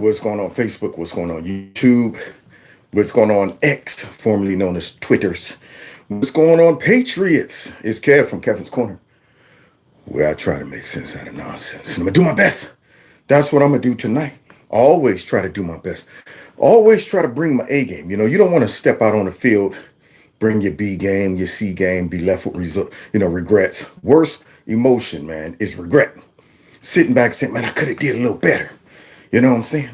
What's going on Facebook? What's going on YouTube? What's going on X, formerly known as Twitters? What's going on Patriots? It's Kev from Kevin's Corner, where I try to make sense out of nonsense. And I'm going to do my best. That's what I'm going to do tonight. Always try to do my best. Always try to bring my A game. You don't want to step out on the field, bring your B game, your C game, be left with regrets. Worst emotion, man, is regret. Sitting back saying, man, I could have did a little better. You know what I'm saying?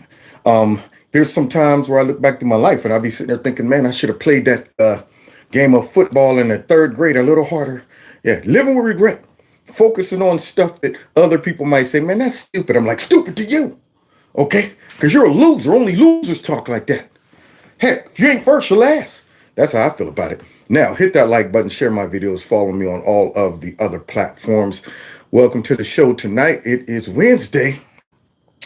There's some times where I look back to my life and I'll be sitting there thinking, man, I should have played that game of football in the third grade a little harder. Yeah, living with regret, focusing on stuff that other people might say, man, that's stupid. I'm like, stupid to you, okay? Because you're a loser. Only losers talk like that. Heck, if you ain't first, you're last. That's how I feel about it. Now, hit that like button, share my videos, follow me on all of the other platforms. Welcome to the show tonight. It is Wednesday.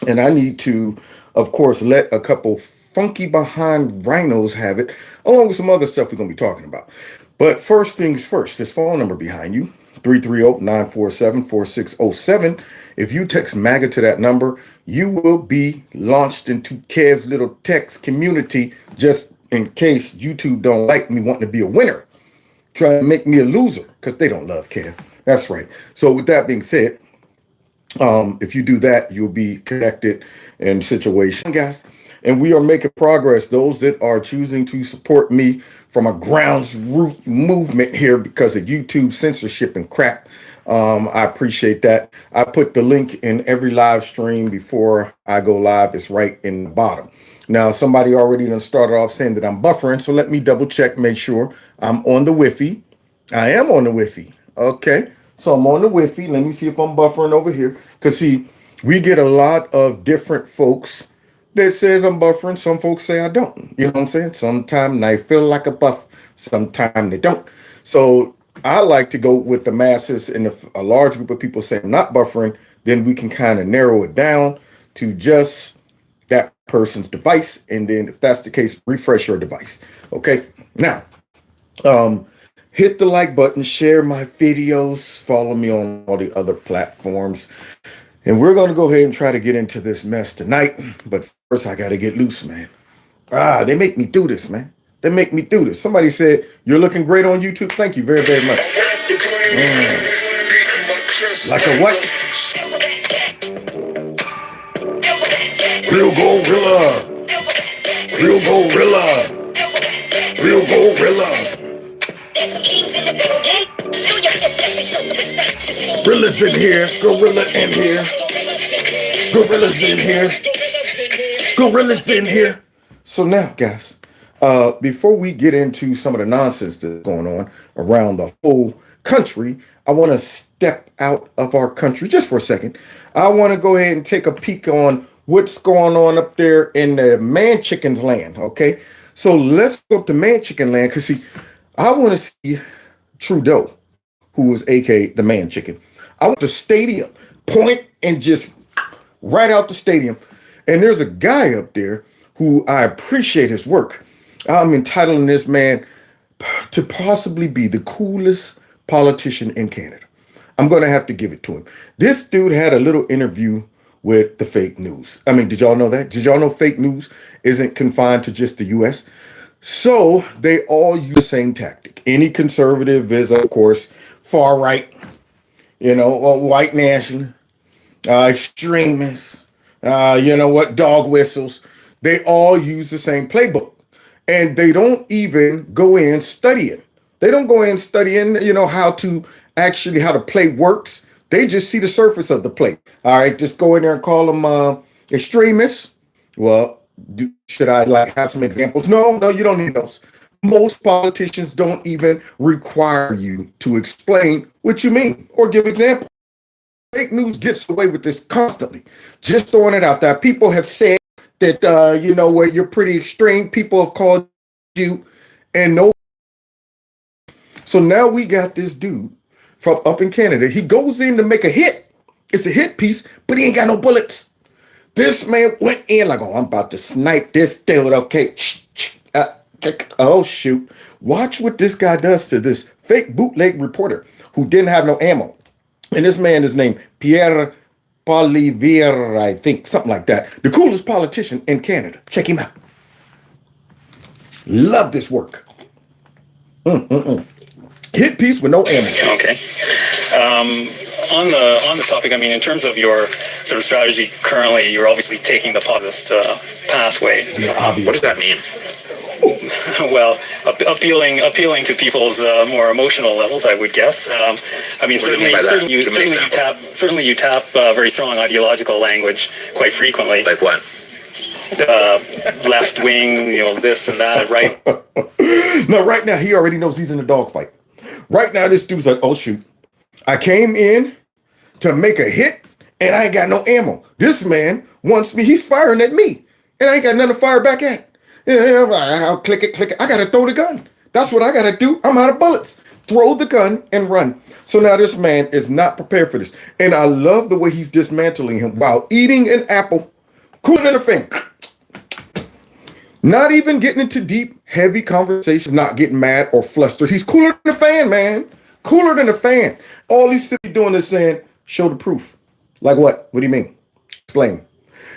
And I need to, of course, let a couple funky behind rhinos have it, along with some other stuff we're going to be talking about. But first things first, this phone number behind you, 330-947-4607. If you text MAGA to that number, you will be launched into Kev's little text community, just in case YouTube don't like me wanting to be a winner. Try to make me a loser, because they don't love Kev. That's right. So with that being said, if you do that, you'll be connected in situation, guys. And we are making progress. Those that are choosing to support me from a grounds root movement here because of YouTube censorship and crap. I appreciate that. I put the link in every live stream before I go live. It's right in the bottom. Now, somebody already done started off saying that I'm buffering. So let me double check, make sure I'm on the Wi-Fi. I am on the Wi-Fi. Okay. So I'm on the Wi-Fi. Let me see if I'm buffering over here. Because, see, we get a lot of different folks that says I'm buffering. Some folks say I don't. You know what I'm saying? Sometimes I feel like a buff. Sometimes they don't. So I like to go with the masses, and if a large group of people say I'm not buffering, then we can kind of narrow it down to just that person's device. And then if that's the case, refresh your device. Okay. Now, hit the like button, share my videos, follow me on all the other platforms. And we're going to go ahead and try to get into this mess tonight. But first, I got to get loose, man. They make me do this, man. They make me do this. Somebody said, you're looking great on YouTube. Thank you very, very much. Like a what? Real gorilla. Real gorilla. Real gorilla. Gorillas in here, gorilla in here, gorillas in here, gorillas in here. So now, guys, before we get into some of the nonsense that's going on around the whole country, I want to step out of our country just for a second. I want to go ahead and take a peek on what's going on up there in the man chicken's land, okay? So let's go up to man chicken land, because see, I want to see Trudeau, who is aka the man chicken. I want the stadium, point and just right out the stadium. And there's a guy up there who I appreciate his work. I'm entitling this man to possibly be the coolest politician in Canada. I'm going to have to give it to him. This dude had a little interview with the fake news. I mean, did y'all know that? Did y'all know fake news isn't confined to just the U.S.? So they all use the same tactic. Any conservative is, of course, far right, white national, extremists, dog whistles. They all use the same playbook. And they don't even go in studying. They don't go in studying, how to play works. They just see the surface of the play. All right, just go in there and call them extremists. Well, should I have some examples? No, you don't need those. Most politicians don't even require you to explain what you mean or give examples. Fake news gets away with this constantly. Just throwing it out there. People have said that, where you're pretty extreme. People have called you and no. So now we got this dude from up in Canada. He goes in to make a hit. It's a hit piece, but he ain't got no bullets. This man went in like, I'm about to snipe this dude. Okay. Oh, shoot. Watch what this guy does to this fake bootleg reporter who didn't have no ammo. And this man is named Pierre Poilievre, I think, something like that. The coolest politician in Canada. Check him out. Love this work. Hit piece with no ammo. Okay. On the topic, I mean, in terms of your sort of strategy currently, you're obviously taking the populist pathway. Yeah, what does that mean? Well, appealing to people's more emotional levels, I would guess. I mean, certainly you tap very strong ideological language quite frequently. Like what? Left wing, this and that, right? No, right now he already knows he's in a dogfight. Right now, this dude's like, oh shoot, I came in to make a hit and I ain't got no ammo. This man wants me, he's firing at me and I ain't got nothing to fire back at. Yeah, I'll click it. I gotta throw the gun. That's what I gotta do. I'm out of bullets. Throw the gun and run. So now this man is not prepared for this. And I love the way he's dismantling him while eating an apple, cooling in the fan. Not even getting into deep, heavy conversations, not getting mad or flustered. He's cooler than a fan, man. Cooler than a fan. All he's simply doing is saying, show the proof. Like what? What do you mean? Explain.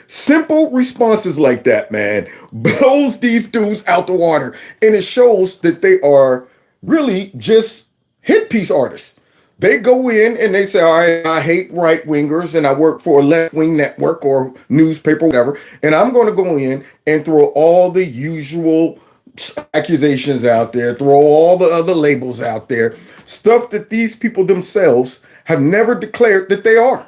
Simple responses like that, man, blows these dudes out the water. And it shows that they are really just hit piece artists. They go in and they say, all right, I hate right wingers and I work for a left wing network or newspaper, whatever. And I'm going to go in and throw all the usual accusations out there, throw all the other labels out there, stuff that these people themselves have never declared that they are.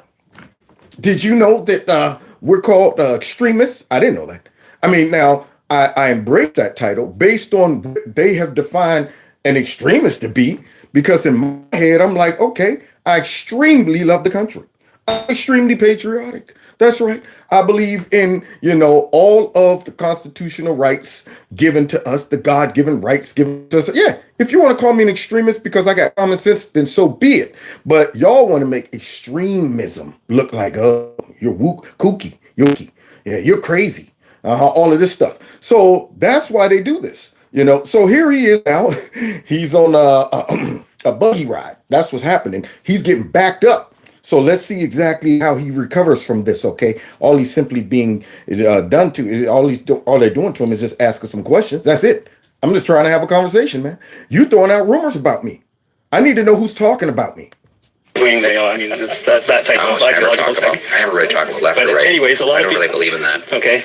Did you know that we're called extremists? I didn't know that. I mean, now I embrace that title based on what they have defined an extremist to be, because in my head, I'm like, okay, I extremely love the country. I'm extremely patriotic. That's right. I believe in, all of the constitutional rights given to us, the God-given rights given to us. Yeah, if you want to call me an extremist because I got common sense, then so be it. But y'all want to make extremism look like, oh, you're kooky, yeah, you're crazy, all of this stuff. So that's why they do this. So here he is now. He's on a buggy ride. That's what's happening. He's getting backed up. So let's see exactly how he recovers from this, okay? All he's simply being done to, all they're doing to him is just asking some questions. That's it. I'm just trying to have a conversation, man. You throwing out rumors about me. I need to know who's talking about me. I mean, it's that type of ideological stuff. I never really talk about left or right. Anyways, I don't really believe in that. Okay.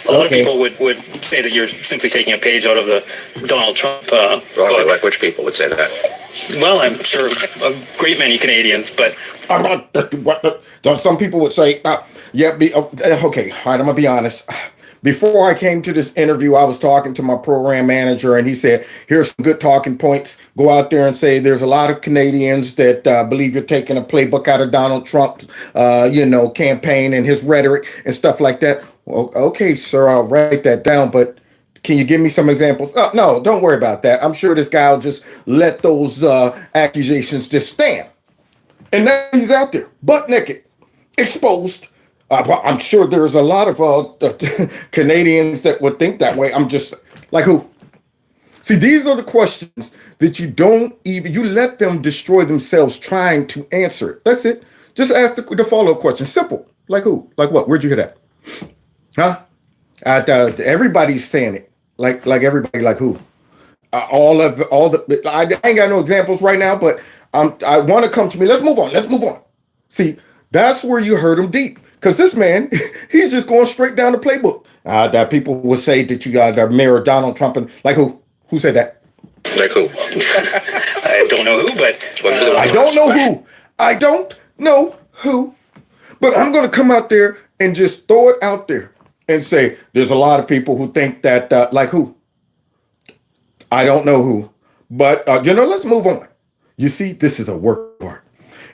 A lot of people would say that you're simply taking a page out of the Donald Trump book. Like which people would say that? Well, I'm sure a great many Canadians, but I'm not. Some people would say, okay, all right, I'm gonna be honest. Before I came to this interview, I was talking to my program manager, and he said, here's some good talking points. Go out there and say there's a lot of Canadians that believe you're taking a playbook out of Donald Trump's, campaign and his rhetoric and stuff like that. Well, okay, sir, I'll write that down, but can you give me some examples? No, don't worry about that. I'm sure this guy will just let those accusations just stand. And now he's out there, butt naked, exposed. I'm sure there's a lot of Canadians that would think that way. I'm just like, who? See, these are the questions that you let them destroy themselves trying to answer it. That's it. Just ask the follow-up question. Simple. Like who? Like what? Where'd you hear that? Huh? Everybody's saying it. Like everybody, like who? I ain't got no examples right now, but I want to come to me. Let's move on. See, that's where you hurt him deep. Because this man, he's just going straight down the playbook. That people would say that you got mirror Donald Trump and like who? Who said that? Like who? I don't know who, but I don't know who. But I'm going to come out there and just throw it out there and say there's a lot of people who think that like who? I don't know who. But let's move on. You see, this is a work of art.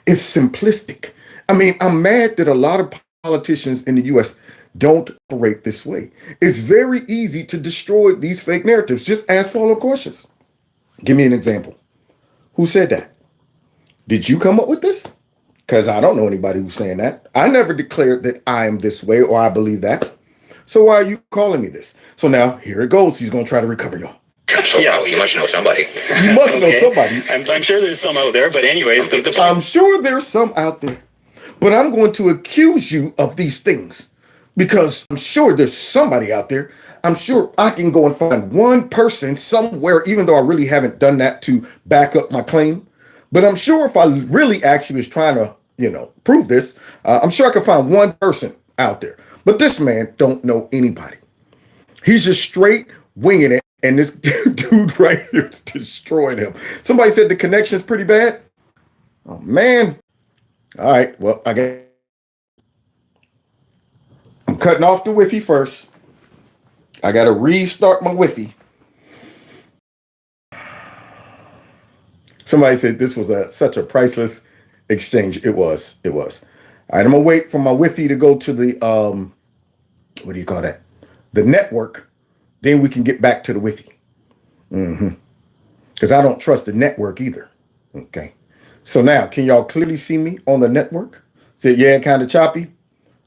It's simplistic. I mean, I'm mad that a lot of politicians in the U.S. don't operate this way. It's very easy to destroy these fake narratives. Just ask follow-up questions. Give me an example. Who said that? Did you come up with this? Because I don't know anybody who's saying that. I never declared that I am this way or I believe that. So why are you calling me this? So now here it goes. He's going to try to recover y'all. So, yeah, you must know somebody. You must know somebody. I'm sure there's some out there, but anyways, I'm sure there's some out there. but I'm going to accuse you of these things because I'm sure there's somebody out there. I'm sure I can go and find one person somewhere, even though I really haven't done that to back up my claim. But I'm sure if I really actually was trying to, prove this, I'm sure I could find one person out there. But this man don't know anybody. He's just straight winging it. And this dude right here is destroying him. Somebody said the connection's pretty bad. Oh, man. All right. Well, I'm cutting off the Wi-Fi first. I got to restart my Wi-Fi. Somebody said this was such a priceless exchange. It was. All right. I'm going to wait for my Wi-Fi to go to the, what do you call that? The network. Then we can get back to the Wi-Fi. Because I don't trust the network either. Okay. So now, can y'all clearly see me on the network? Say, yeah, kind of choppy.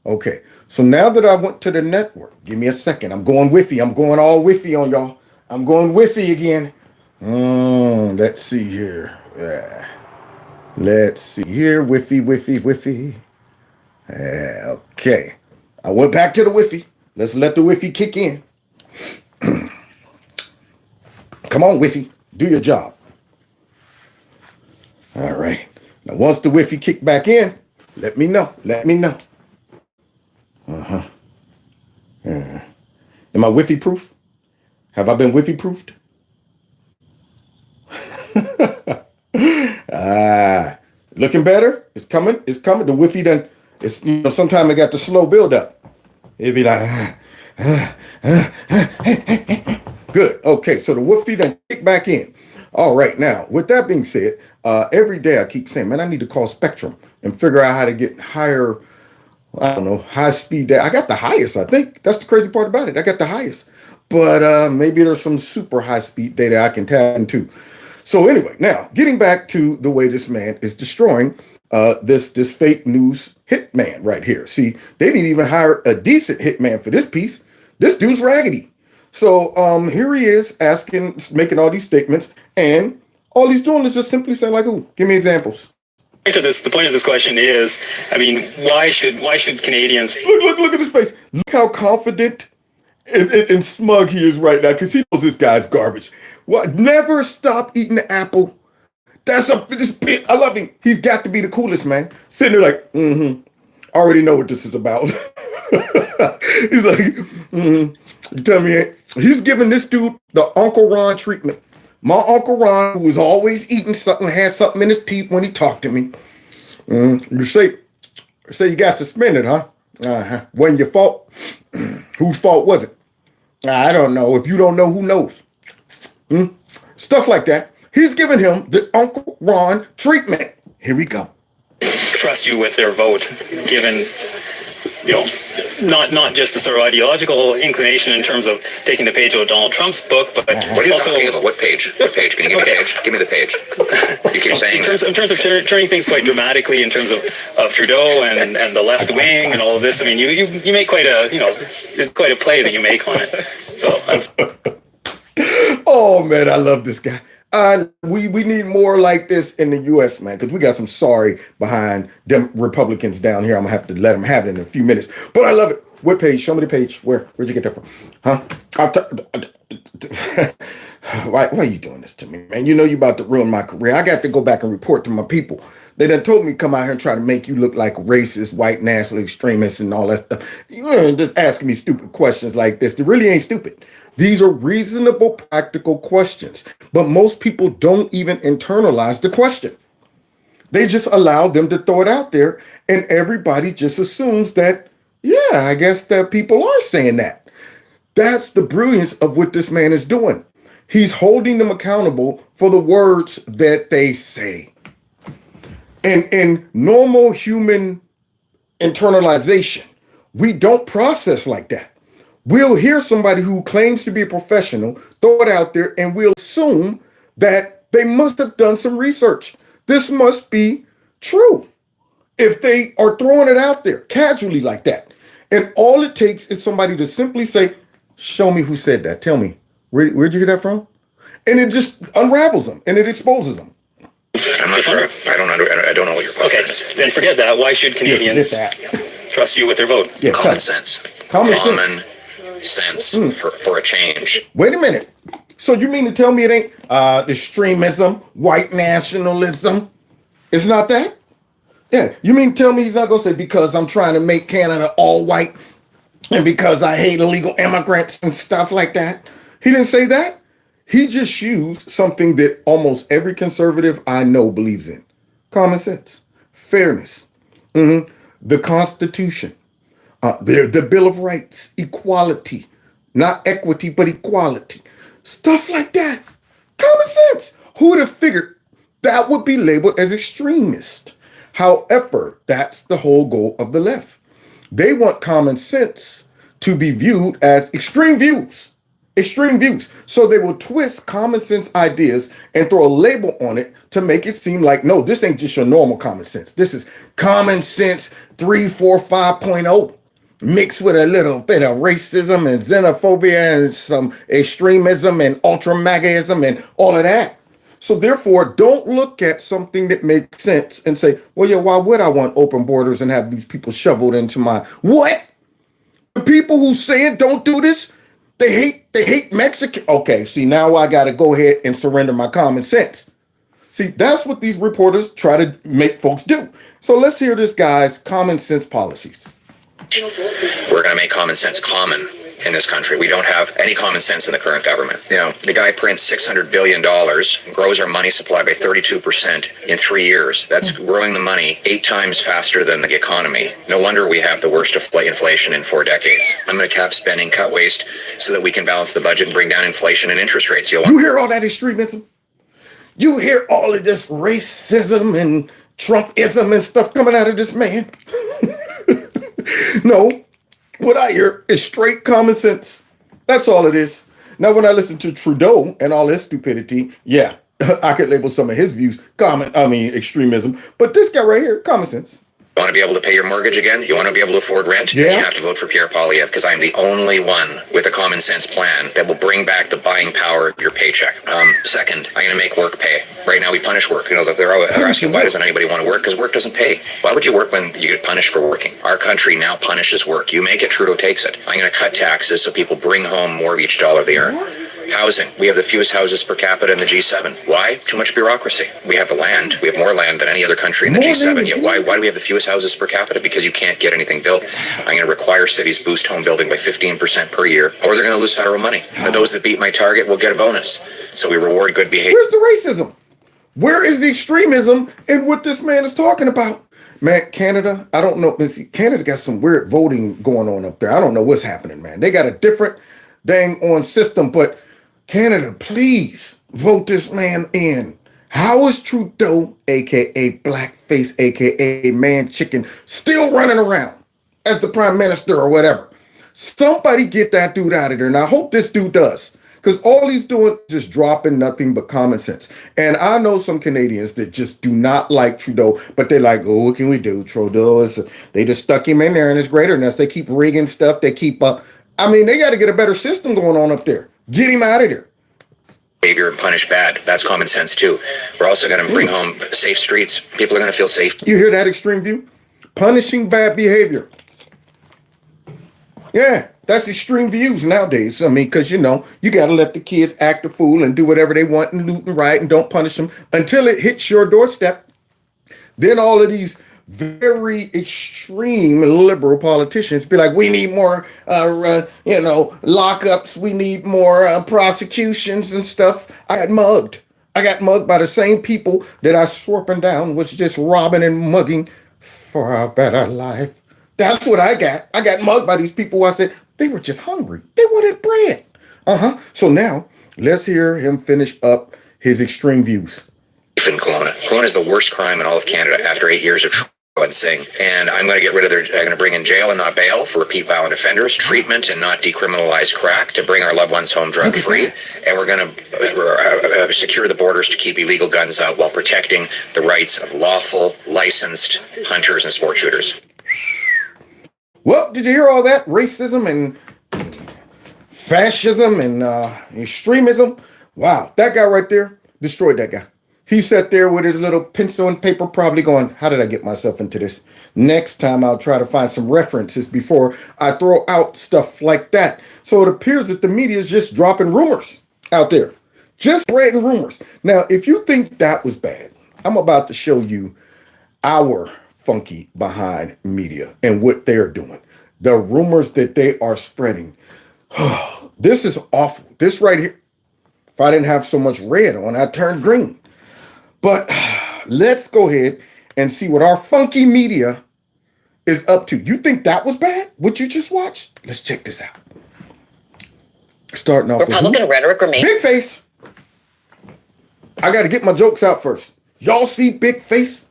Okay. So now that I went to the network, give me a second. I'm going Wi-Fi. I'm going all Wi-Fi on y'all. I'm going Wi-Fi again. Let's see here. Let's see here. Wi-Fi. Okay. I went back to the Wi-Fi. Let's let the Wi-Fi kick in. Come on, Wi-Fi, do your job. All right. Now, once the Wi-Fi kick back in, let me know. Am I Wi-Fi proof? Have I been Wi-Fi proofed? Looking better. It's coming. The Wi-Fi done. It's sometimes it got the slow build up. It'd be like. Good. Okay, so the Wi-Fi done kick back in. All right, now, with that being said, every day I keep saying, man, I need to call Spectrum and figure out how to get higher, high speed data. I got the highest, I think. That's the crazy part about it. I got the highest. But maybe there's some super high speed data I can tap into. So anyway, now, getting back to the way this man is destroying this fake news hitman right here. See, they didn't even hire a decent hitman for this piece. This dude's raggedy. So here he is making all these statements, and all he's doing is just simply saying like, "Ooh, give me examples." The point of this question is, I mean, why should Canadians look at his face? Look how confident and smug he is right now, because he knows this guy's garbage. What? Never stop eating the apple. I love him. He's got to be the coolest, man. Sitting there like, I already know what this is about. He's like, you tell me, he's giving this dude the Uncle Ron treatment. My Uncle Ron, who was always eating something, had something in his teeth when he talked to me. You say you got suspended, huh? Wasn't your fault? Whose fault was it? I don't know. If you don't know, who knows? Stuff like that. He's giving him the Uncle Ron treatment. Here we go. Trust you with their vote, given, not just the sort of ideological inclination in terms of taking the page out of Donald Trump's book, but what are you also talking about? What page? Can you give me the page? Give me the page. You keep saying in terms of turning things quite dramatically in terms of Trudeau and the left wing and all of this. I mean, you make quite a it's quite a play that you make on it. So. Oh man, I love this guy. We need more like this in the U.S., man, because we got some sorry behind them Republicans down here. I'm gonna have to let them have it in a few minutes, but I love it. What page? Show me the page. Where'd you get that from? Huh? Why are you doing this to me, man? You know you about to ruin my career. I got to go back and report to my people. They done told me to come out here and try to make you look like a racist, white national extremist and all that stuff. You know, just asking me stupid questions like this. They really ain't stupid. These are reasonable, practical questions. But most people don't even internalize the question. They just allow them to throw it out there, and everybody just assumes that, yeah, I guess that people are saying that. That's the brilliance of what this man is doing. He's holding them accountable for the words that they say. And in normal human internalization, we don't process like that. We'll hear somebody who claims to be a professional, throw it out there, and we'll assume that they must have done some research. This must be true if they are throwing it out there casually like that. And all it takes is somebody to simply say, show me who said that. Tell me, where'd you get that from? And it just unravels them and it exposes them. I'm not sure. I don't know what your question Okay, is. then forget that. Why should Canadians that. trust you with their vote? Yeah, Common sense. Common sense for a change. Wait a minute. So you mean to tell me it ain't extremism, white nationalism? It's not that? Yeah. You mean to tell me he's not going to say because I'm trying to make Canada all white and because I hate illegal immigrants and stuff like that? He didn't say that. He just used something that almost every conservative I know believes in. Common sense, fairness, the Constitution, the Bill of Rights, equality, not equity, but equality. Stuff like that. Common sense. Who would have figured that would be labeled as extremist? However, that's the whole goal of the left. They want common sense to be viewed as extreme views. Extreme views. So they will twist common sense ideas and throw a label on it to make it seem like, no, this ain't just your normal common sense. This is common sense 3, 4, 5.0 mixed with a little bit of racism and xenophobia and some extremism and ultra-MAGAism and all of that. So therefore, don't look at something that makes sense and say, well, yeah, why would I want open borders and have these people shoveled into my... What? The people who saying don't do this, they hate Mexican. Okay, see, now I got to go ahead and surrender my common sense. See, that's what these reporters try to make folks do. So let's hear this guy's common sense policies. We're going to make common sense common in this country. We don't have any common sense in the current government. You know, the guy prints $600 billion, grows our money supply by 32% in 3 years. That's growing the money 8 times faster than the economy. No wonder we have the worst inflation in 4 decades. I'm going to cap spending, cut waste, so that we can balance the budget and bring down inflation and interest rates. You hear all that extremism? You hear all of this racism and Trumpism and stuff coming out of this man? No, what I hear is straight common sense. That's all it is. Now, when I listen to Trudeau and all his stupidity, yeah, I could label some of his views extremism. But this guy right here, common sense. You want to be able to pay your mortgage again? You want to be able to afford rent? Yeah. You have to vote for Pierre Poilievre because I'm the only one with a common sense plan that will bring back the buying power of your paycheck. Second, I'm going to make work pay. Right now we punish work. You know, they're asking why doesn't anybody want to work? Because work doesn't pay. Why would you work when you get punished for working? Our country now punishes work. You make it, Trudeau takes it. I'm going to cut taxes so people bring home more of each dollar they earn. Housing. We have the fewest houses per capita in the G7. Why? Too much bureaucracy. We have the land. We have more land than any other country in the G7. Yet why do we have the fewest houses per capita? Because you can't get anything built. I'm going to require cities boost home building by 15% per year, or they're going to lose federal money. And those that beat my target will get a bonus. So we reward good behavior. Where's the racism? Where is the extremism in what this man is talking about? Man, Canada, I don't know. See, Canada got some weird voting going on up there. I don't know what's happening, man. They got a different dang on system, but Canada, please vote this man in. How is Trudeau, aka blackface, aka man chicken, still running around as the prime minister or whatever? Somebody get that dude out of there. And I hope this dude does. Because all he's doing is just dropping nothing but common sense. And I know some Canadians that just do not like Trudeau, but they're like, oh, what can we do? Trudeau they just stuck him in there and it's greater than us. They keep rigging stuff. They keep they got to get a better system going on up there. Get him out of there. Behavior and punish bad. That's common sense too. We're also going to bring home safe streets. People are going to feel safe. You hear that extreme view? Punishing bad behavior. Yeah, that's extreme views nowadays. Because, you got to let the kids act a fool and do whatever they want and loot and riot and don't punish them until it hits your doorstep. Then all of these very extreme liberal politicians be like, we need more, lockups. We need more prosecutions and stuff. I got mugged by the same people that I swore up and down was just robbing and mugging for a better life. That's what I got. I got mugged by these people who I said they were just hungry. They wanted bread. So now let's hear him finish up his extreme views. In Kelowna. Kelowna is the worst crime in all of Canada after 8 years of Singh. And I'm going to get rid of I'm going to bring in jail and not bail for repeat violent offenders, treatment and not decriminalize crack to bring our loved ones home drug free. And we're going to secure the borders to keep illegal guns out while protecting the rights of lawful, licensed hunters and sport shooters. Well, did you hear all that? Racism and fascism and extremism. Wow, that guy right there destroyed that guy. He sat there with his little pencil and paper, probably going, how did I get myself into this? Next time I'll try to find some references before I throw out stuff like that. So it appears that the media is just dropping rumors out there, just spreading rumors. Now, if you think that was bad, I'm about to show you our funky behind media and what they're doing. The rumors that they are spreading. This is awful. This right here, if I didn't have so much red on, I'd turn green. But let's go ahead and see what our funky media is up to. You think that was bad? What you just watched? Let's check this out. Starting off Republican rhetoric remains. Big Face. I got to get my jokes out first. Y'all see Big Face?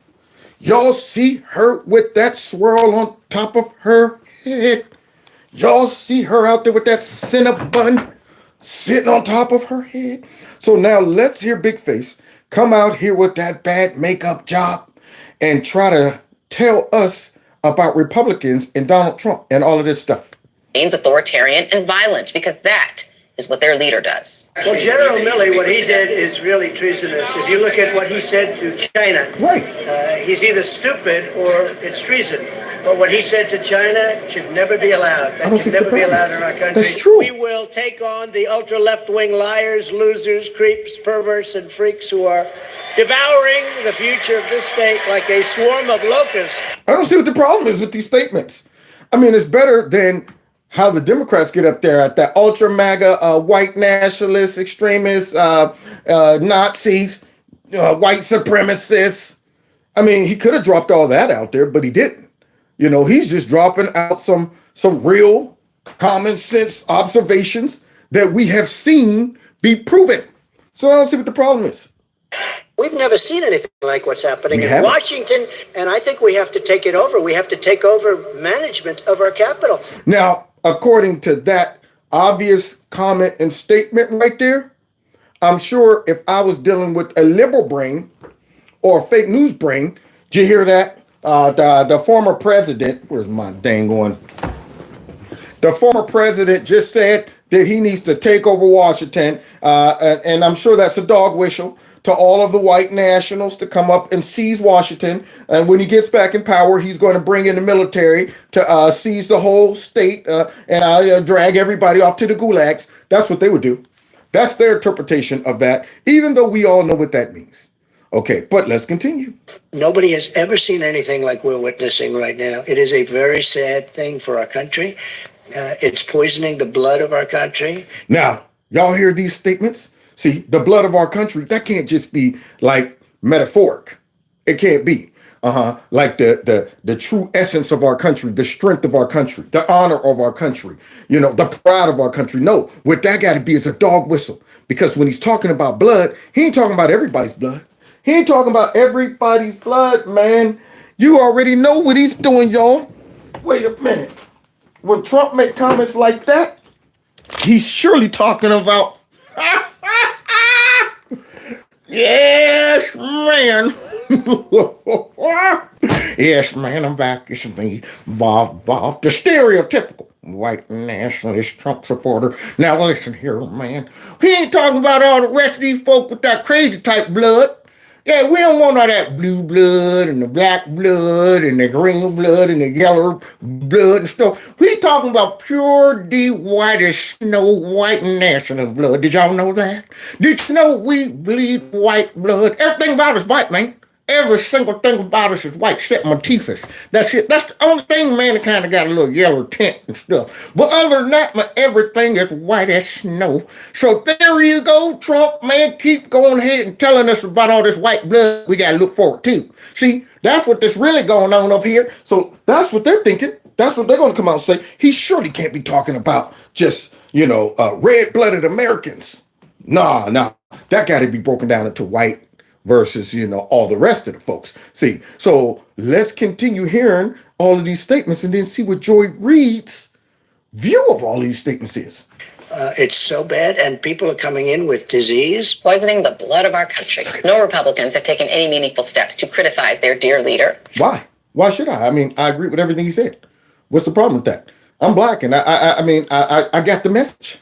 Y'all see her with that swirl on top of her head? Y'all see her out there with that Cinnabon sitting on top of her head? So now let's hear Big Face come out here with that bad makeup job and try to tell us about Republicans and Donald Trump and all of this stuff. Authoritarian and violent, because that is what their leader does. Well, General Milley, what he did is really treasonous. If you look at what he said to China, right, he's either stupid or it's treason. But what he said to China should never be allowed. That should never be allowed in our country. That's true. We will take on the ultra left-wing liars, losers, creeps, perverts, and freaks who are devouring the future of this state like a swarm of locusts. I don't see what the problem is with these statements. I mean, it's better than how the Democrats get up there at that ultra MAGA, white nationalists, extremists, Nazis, white supremacists. I mean, he could have dropped all that out there, but he didn't. You know, he's just dropping out some real common sense observations that we have seen be proven. So I don't see what the problem is. We've never seen anything like what's happening in Washington, and I think we have to take it over. We have to take over management of our capital. Now, according to that obvious comment and statement right there, I'm sure if I was dealing with a liberal brain or a fake news brain, did you hear that? The former president, where's my dang on? The former president just said that he needs to take over Washington, and I'm sure that's a dog whistle to all of the white nationals to come up and seize Washington. And when he gets back in power, he's going to bring in the military to seize the whole state and drag everybody off to the gulags. That's what they would do. That's their interpretation of that, even though we all know what that means. Okay, but let's continue. Nobody has ever seen anything like we're witnessing right now. It is a very sad thing for our country. It's poisoning the blood of our country. Now, y'all hear these statements? See, the blood of our country, that can't just be like metaphoric. It can't be. Like the true essence of our country, the strength of our country, the honor of our country, you know, the pride of our country. No, what that got to be is a dog whistle. Because when he's talking about blood, he ain't talking about everybody's blood. He ain't talking about everybody's blood, man. You already know what he's doing, y'all. Wait a minute. When Trump make comments like that, he's surely talking about, yes, man. Yes, man, I'm back. It's me, Bob, the stereotypical white nationalist Trump supporter. Now listen here, man. He ain't talking about all the rest of these folk with that crazy type blood. Yeah, we don't want all that blue blood and the black blood and the green blood and the yellow blood and stuff. We talking about pure, deep, white as snow, white national blood. Did y'all know that? Did you know we bleed white blood? Everything about us white, man. Every single thing about us is white, except my teethus. That's it. That's the only thing, man, that kind of got a little yellow tint and stuff. But other than that, man, everything is white as snow. So there you go, Trump, man. Keep going ahead and telling us about all this white blood we got to look forward to. See, that's what that's really going on up here. So that's what they're thinking. That's what they're going to come out and say. He surely can't be talking about just, red-blooded Americans. Nah. That got to be broken down into white versus, all the rest of the folks. See, so let's continue hearing all of these statements and then see what Joy Reid's view of all these statements is. It's so bad, and people are coming in with disease. Poisoning the blood of our country. No Republicans have taken any meaningful steps to criticize their dear leader. Why? Why should I? I mean, I agree with everything he said. What's the problem with that? I'm black, and I got the message.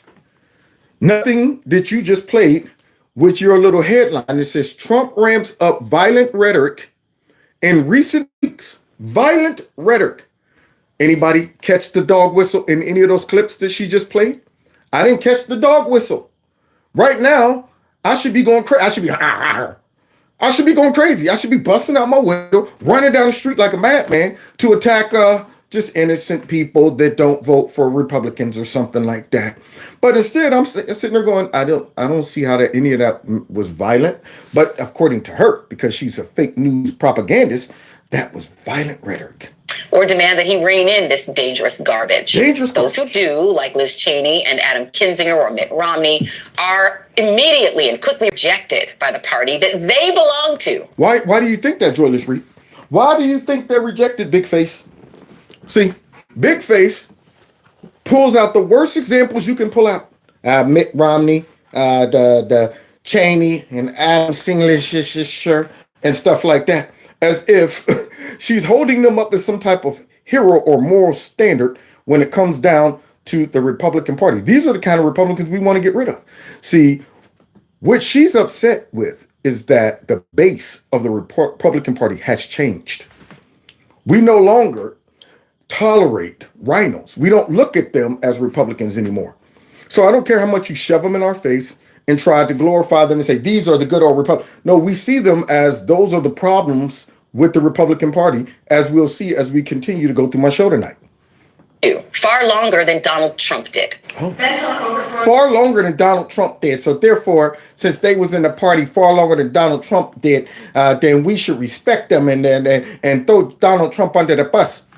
Nothing that you just played with your little headline. It says Trump ramps up violent rhetoric in recent weeks. Violent rhetoric. Anybody catch the dog whistle in any of those clips that she just played? I didn't catch the dog whistle. Right now, I should be going crazy. I should be going crazy. I should be busting out my window, running down the street like a madman to attack just innocent people that don't vote for Republicans or something like that. But instead, I'm sitting there going, I don't see how that any of that was violent. But according to her, because she's a fake news propagandist, that was violent rhetoric. Or demand that he rein in this dangerous garbage. Those who do, like Liz Cheney and Adam Kinzinger or Mitt Romney, are immediately and quickly rejected by the party that they belong to. Why do you think that, Joyless Reed? Why do you think they're rejected, Big Face? See, Big Face pulls out the worst examples you can pull out. Mitt Romney, the Cheney and Adam Kinzinger and stuff like that. As if she's holding them up as some type of hero or moral standard when it comes down to the Republican Party. These are the kind of Republicans we want to get rid of. See, what she's upset with is that the base of the Republican Party has changed. We no longer tolerate rhinos. We don't look at them as Republicans anymore. So I don't care how much you shove them in our face and try to glorify them and say, these are the good old Republicans. No, we see them as those are the problems with the Republican Party, as we'll see as we continue to go through my show tonight. Far longer than Donald Trump did. Oh. Far longer than Donald Trump did. So therefore, since they was in the party far longer than Donald Trump did, then we should respect them and throw Donald Trump under the bus.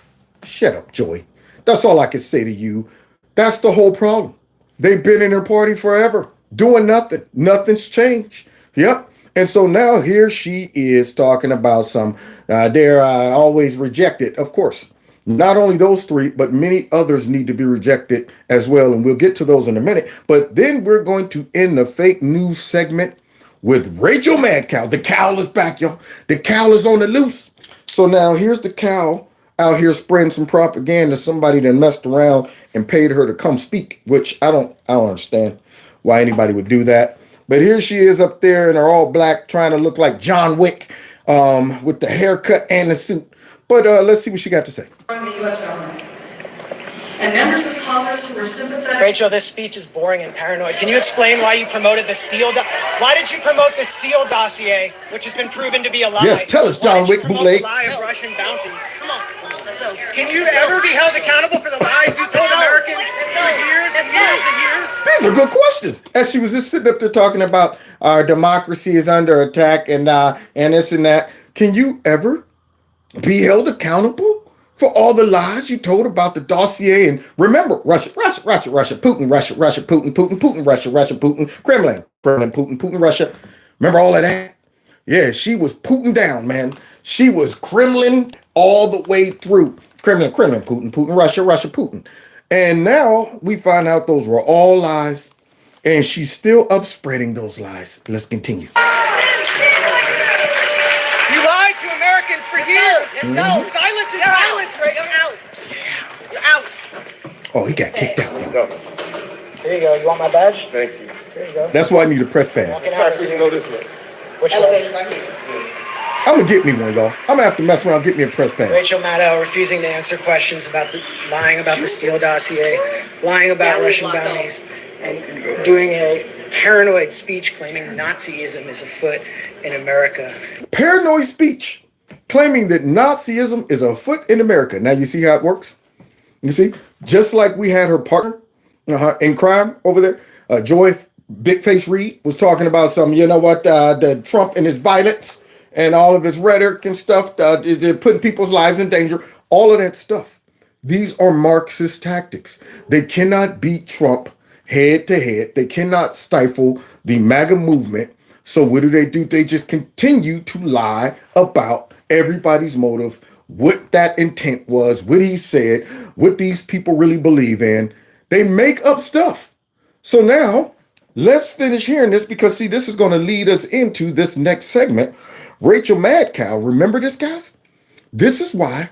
Shut up, Joy. That's all I can say to you. That's the whole problem. They've been in their party forever, doing nothing. Nothing's changed. Yep. And so now here she is talking about they're always rejected. Of course, not only those three, but many others need to be rejected as well. And we'll get to those in a minute. But then we're going to end the fake news segment with Rachel Madcow. The cow is back, y'all. The cow is on the loose. So now here's the cow out here spreading some propaganda. Somebody that messed around and paid her to come speak, which I don't understand why anybody would do that. But here she is up there in her all black, trying to look like John Wick with the haircut and the suit. But let's see what she got to say. From the U.S. government. And members of Congress who were sympathetic. Rachel, this speech is boring and paranoid. Can you explain why you promoted the Steele Why did you promote the Steele dossier, which has been proven to be a lie? Yes, tell us, John Wick bootleg. The lie of Russian bounties. Come on. Can you ever be held accountable for the lies you told Americans for years and years and years? These are good questions. As she was just sitting up there talking about our democracy is under attack and this and that. Can you ever be held accountable for all the lies you told about the dossier? And remember, Russia, Putin, Putin, Russia, Putin, Kremlin, Putin, Russia. Remember all of that? Yeah, she was Putin down, man. She was Kremlin all the way through. Kremlin, Putin, Russia, Putin. And now we find out those were all lies, and she's still up spreading those lies. Let's continue. You lied to Americans for years. Let's go. Silence is violence, Rachel. You're out. Oh, he got kicked out. There you go. You want my badge? Thank you. There you go. That's why I need a press pass. Walking out. We can go this way. Which one? Elevator right here. I'm gonna get me one, y'all. I'm gonna have to mess around and get me a press pass. Rachel Maddow refusing to answer questions about lying about the Steele dossier, lying about Russian bounties, and doing a paranoid speech claiming Nazism is afoot in America. Paranoid speech claiming that Nazism is afoot in America. Now you see how it works? You see? Just like we had her partner in crime over there, Joy Big Face Reed was talking about the Trump and his violence and all of his rhetoric and stuff, they're putting people's lives in danger, all of that stuff. These are Marxist tactics. They cannot beat Trump head to head. They cannot stifle the MAGA movement. So what do? They just continue to lie about everybody's motive, what that intent was, what he said, what these people really believe in. They make up stuff. So now let's finish hearing this, because see, this is going to lead us into this next segment. Rachel Madcow, remember this, guys? This is why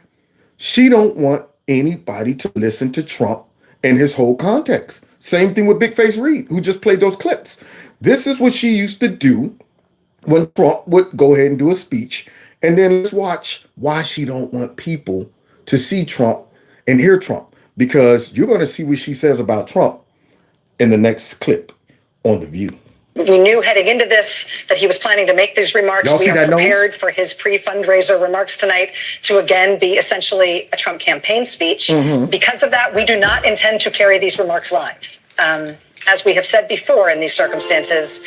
she don't want anybody to listen to Trump and his whole context. Same thing with Big Face Reed, who just played those clips. This is what she used to do when Trump would go ahead and do a speech. And then let's watch why she don't want people to see Trump and hear Trump, because you're going to see what she says about Trump in the next clip on The View. We knew heading into this that he was planning to make these remarks. Y'all We see are that prepared nose? for his pre-fundraiser remarks tonight to again be essentially a Trump campaign speech. Because of that, we do not intend to carry these remarks live. As we have said before in these circumstances,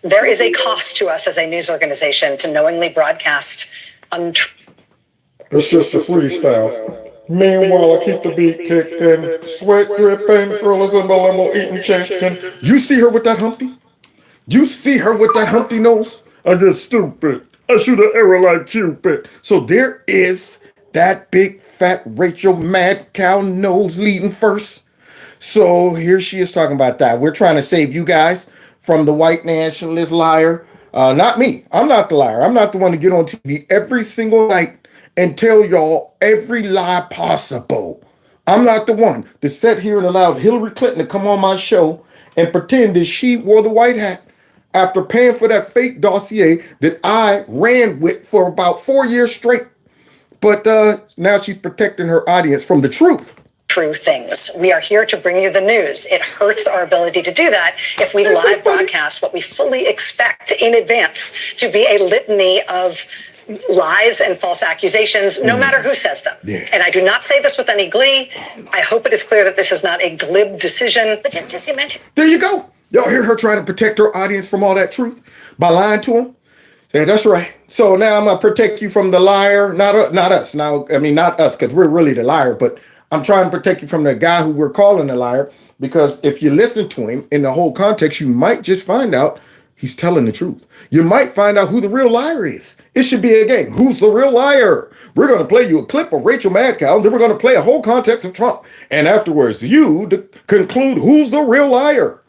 there is a cost to us as a news organization to knowingly broadcast untrue. It's just a freestyle. Meanwhile, I keep the beat kicking, sweat dripping, thrillers in the limo eating chicken. You see her with that Humpty? You see her with that Humpty nose? I'm just stupid. I shoot an arrow like Cupid. So there is that big fat Rachel mad cow nose leading first. So here she is talking about that. We're trying to save you guys from the white nationalist liar. Not me. I'm not the liar. I'm not the one to get on TV every single night and tell y'all every lie possible. I'm not the one to sit here and allow Hillary Clinton to come on my show and pretend that she wore the white hat after paying for that fake dossier that I ran with for about 4 years straight. But now she's protecting her audience from the truth. True things. We are here to bring you the news. It hurts our ability to do that if we live broadcast what we fully expect in advance to be a litany of lies and false accusations, no matter who says them. Yeah. And I do not say this with any glee. I hope it is clear that this is not a glib decision. But just as you mentioned. There you go. Y'all hear her trying to protect her audience from all that truth by lying to them? Yeah, that's right. So now I'm going to protect you from the liar, not us. Now, I mean, not us, because we're really the liar, but I'm trying to protect you from the guy who we're calling a liar, because if you listen to him in the whole context, you might just find out he's telling the truth. You might find out who the real liar is. It should be a game. Who's the real liar? We're going to play you a clip of Rachel Madcow, then we're going to play a whole context of Trump. And afterwards, you conclude who's the real liar.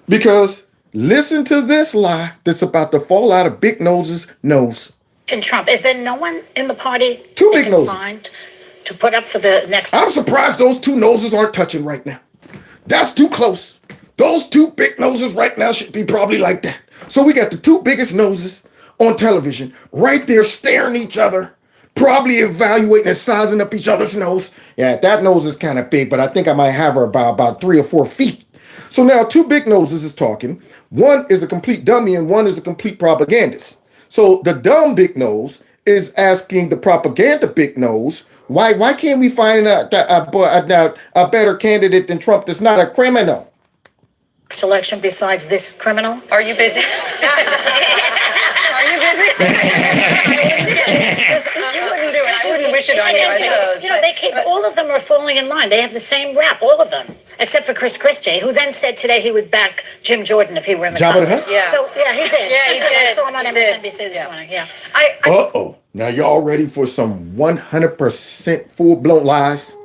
Because listen to this lie that's about to fall out of Big Nose's nose. And Trump, is there no one in the party Two they big can noses. find to put up for the next? I'm surprised those two noses aren't touching right now. That's too close. Those two big noses right now should be probably like that. So we got the two biggest noses on television right there staring at each other, probably evaluating and sizing up each other's nose. Yeah, that nose is kind of big, but I think I might have her about 3 or 4 feet. So now two big noses is talking. One is a complete dummy and one is a complete propagandist. So the dumb big nose is asking the propaganda big nose, why can't we find a better candidate than Trump that's not a criminal? Selection besides this criminal? Are you busy? Are you busy? You wouldn't do it. I wouldn't wish it on you, I suppose. You know, all of them are falling in line. They have the same rap, all of them, except for Chris Christie, who then said today he would back Jim Jordan if he were in the Jabba the Congress. Hutt? Yeah. So yeah, he did. Yeah, he did. I saw him on He did. MSNBC this morning. Yeah. Uh-oh. Now y'all ready for some 100% full-blown lies?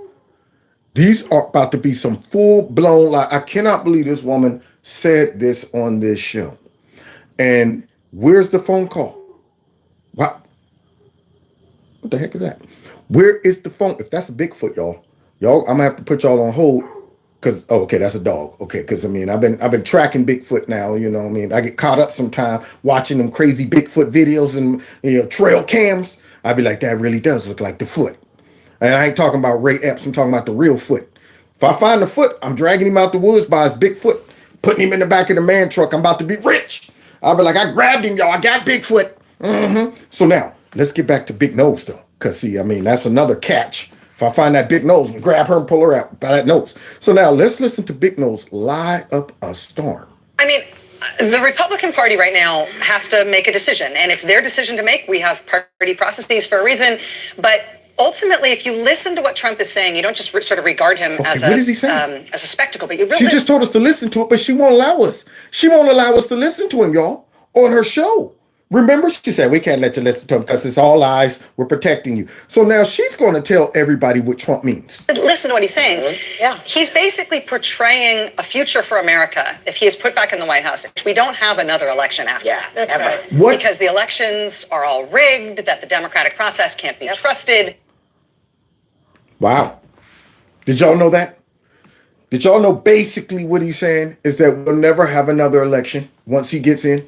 These are about to be some full-blown lies. I cannot believe this woman said this on this show. And where's the phone call? What the heck is that? Where is the phone? If that's a Bigfoot, y'all, I'm gonna have to put y'all on hold. Cause okay, that's a dog. Okay, cause I mean I've been tracking Bigfoot now. You know what I mean? I get caught up sometime watching them crazy Bigfoot videos and trail cams. I'd be like, that really does look like the foot. And I ain't talking about Ray Epps. I'm talking about the real foot. If I find the foot, I'm dragging him out the woods by his big foot, putting him in the back of the man truck. I'm about to be rich. I'll be like, I grabbed him, y'all. I got Bigfoot. So now let's get back to Big Nose though. Cause see, I mean, that's another catch. If I find that Big Nose and grab her and pull her out by that nose. So now let's listen to Big Nose lie up a storm. I mean, the Republican Party right now has to make a decision, and it's their decision to make. We have party processes for a reason, but ultimately, if you listen to what Trump is saying, you don't just sort of regard him as a spectacle, but you really. She just told us to listen to it, but she won't allow us. She won't allow us to listen to him, y'all, on her show. Remember, she said, we can't let you listen to him because it's all lies. We're protecting you. So now she's going to tell everybody what Trump means. Listen to what he's saying. Yeah. He's basically portraying a future for America if he is put back in the White House. We don't have another election after that. That's right. What? Because the elections are all rigged, that the democratic process can't be trusted. Wow. Did y'all know that? Did y'all know basically what he's saying is that we'll never have another election once he gets in?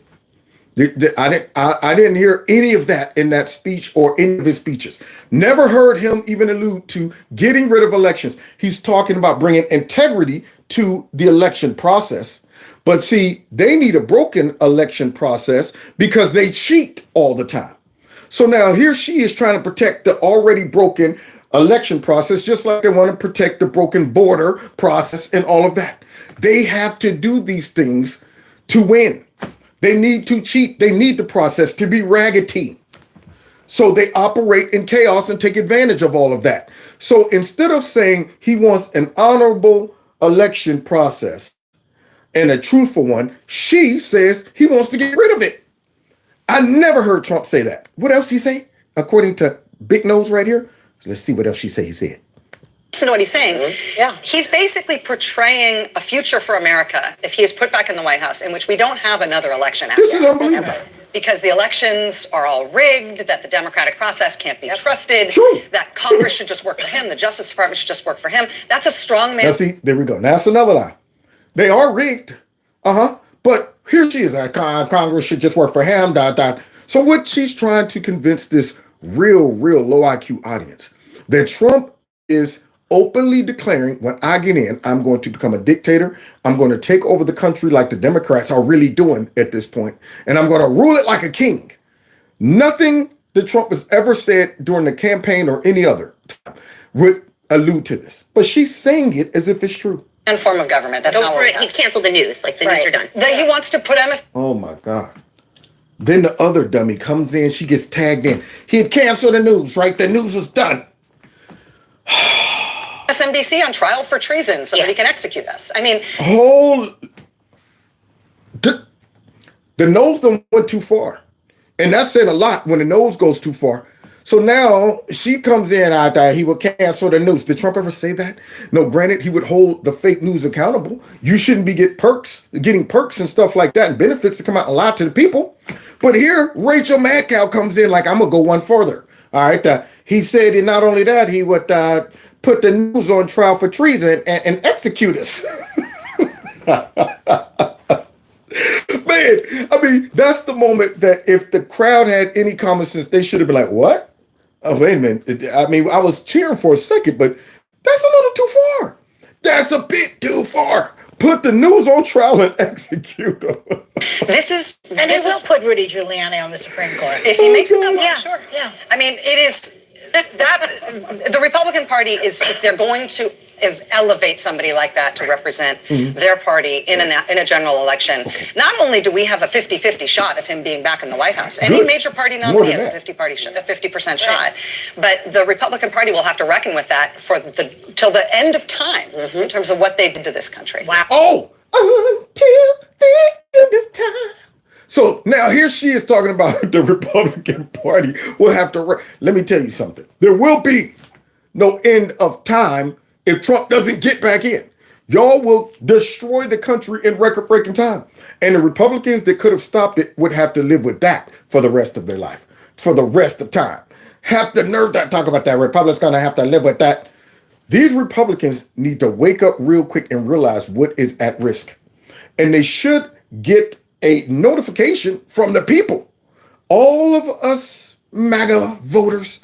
I didn't hear any of that in that speech or any of his speeches. Never heard him even allude to getting rid of elections. He's talking about bringing integrity to the election process. But see, they need a broken election process because they cheat all the time. So now here she is trying to protect the already broken election process, just like they want to protect the broken border process and all of that. They have to do these things to win. They need to cheat. They need the process to be raggedy. So they operate in chaos and take advantage of all of that. So instead of saying he wants an honorable election process and a truthful one, she says he wants to get rid of it. I never heard Trump say that. What else he say? According to Big Nose right here. Let's see what else he said. Listen to what he's saying. Yeah. He's basically portraying a future for America if he is put back in the White House in which we don't have another election after. This is unbelievable. Because the elections are all rigged, that the democratic process can't be trusted, True. that Congress should just work for him, the Justice Department should just work for him. That's a strong man. Now see, there we go. Now that's another lie. They are rigged. But here she is. Congress should just work for him. So what she's trying to convince this real low IQ audience that Trump is openly declaring, when I get in, I'm going to become a dictator. I'm going to take over the country like the Democrats are really doing at this point, and I'm going to rule it like a king. Nothing that Trump has ever said during the campaign or any other time would allude to this. But she's saying it as if it's true. And form of government. That's not what we have. He canceled the news. Like, the news are done. That he wants to put MS. Oh my God. Then the other dummy comes in. She gets tagged in. He had canceled the news, right? The news was done. MSNBC on trial for treason so that he can execute us. I mean, the nose done went too far. And that's saying a lot when the nose goes too far. So now she comes in out there, he would cancel the news. Did Trump ever say that? No, granted, he would hold the fake news accountable. You shouldn't be getting perks and stuff like that and benefits to come out and lie to the people. But here, Rachel Maddow comes in like, I'm going to go one further. All right. He said, and not only that, he would put the news on trial for treason and execute us. Man, I mean, that's the moment that if the crowd had any common sense, they should have been like, what? Oh, wait a minute. I mean, I was cheering for a second, but that's a little too far. That's a bit too far. Put the news on trial and execute them. And he will put Rudy Giuliani on the Supreme Court. If he makes it that long, Yeah, sure. yeah. I mean, it is that the Republican Party is, if they're going to elevate somebody like that to represent their party in a general election, not only do we have a 50-50 shot of him being back in the White House, any major party nominee has a 50% shot, but the Republican Party will have to reckon with that till the end of time in terms of what they did to this country. Wow. Oh, until the end of time. So now here she is talking about the Republican Party will have to, let me tell you something. There will be no end of time if Trump doesn't get back in. Y'all will destroy the country in record-breaking time. And the Republicans that could have stopped it would have to live with that for the rest of their life, for the rest of time. Have the nerve to talk about that. Republicans going to have to live with that. These Republicans need to wake up real quick and realize what is at risk. And they should get a notification from the people. All of us MAGA voters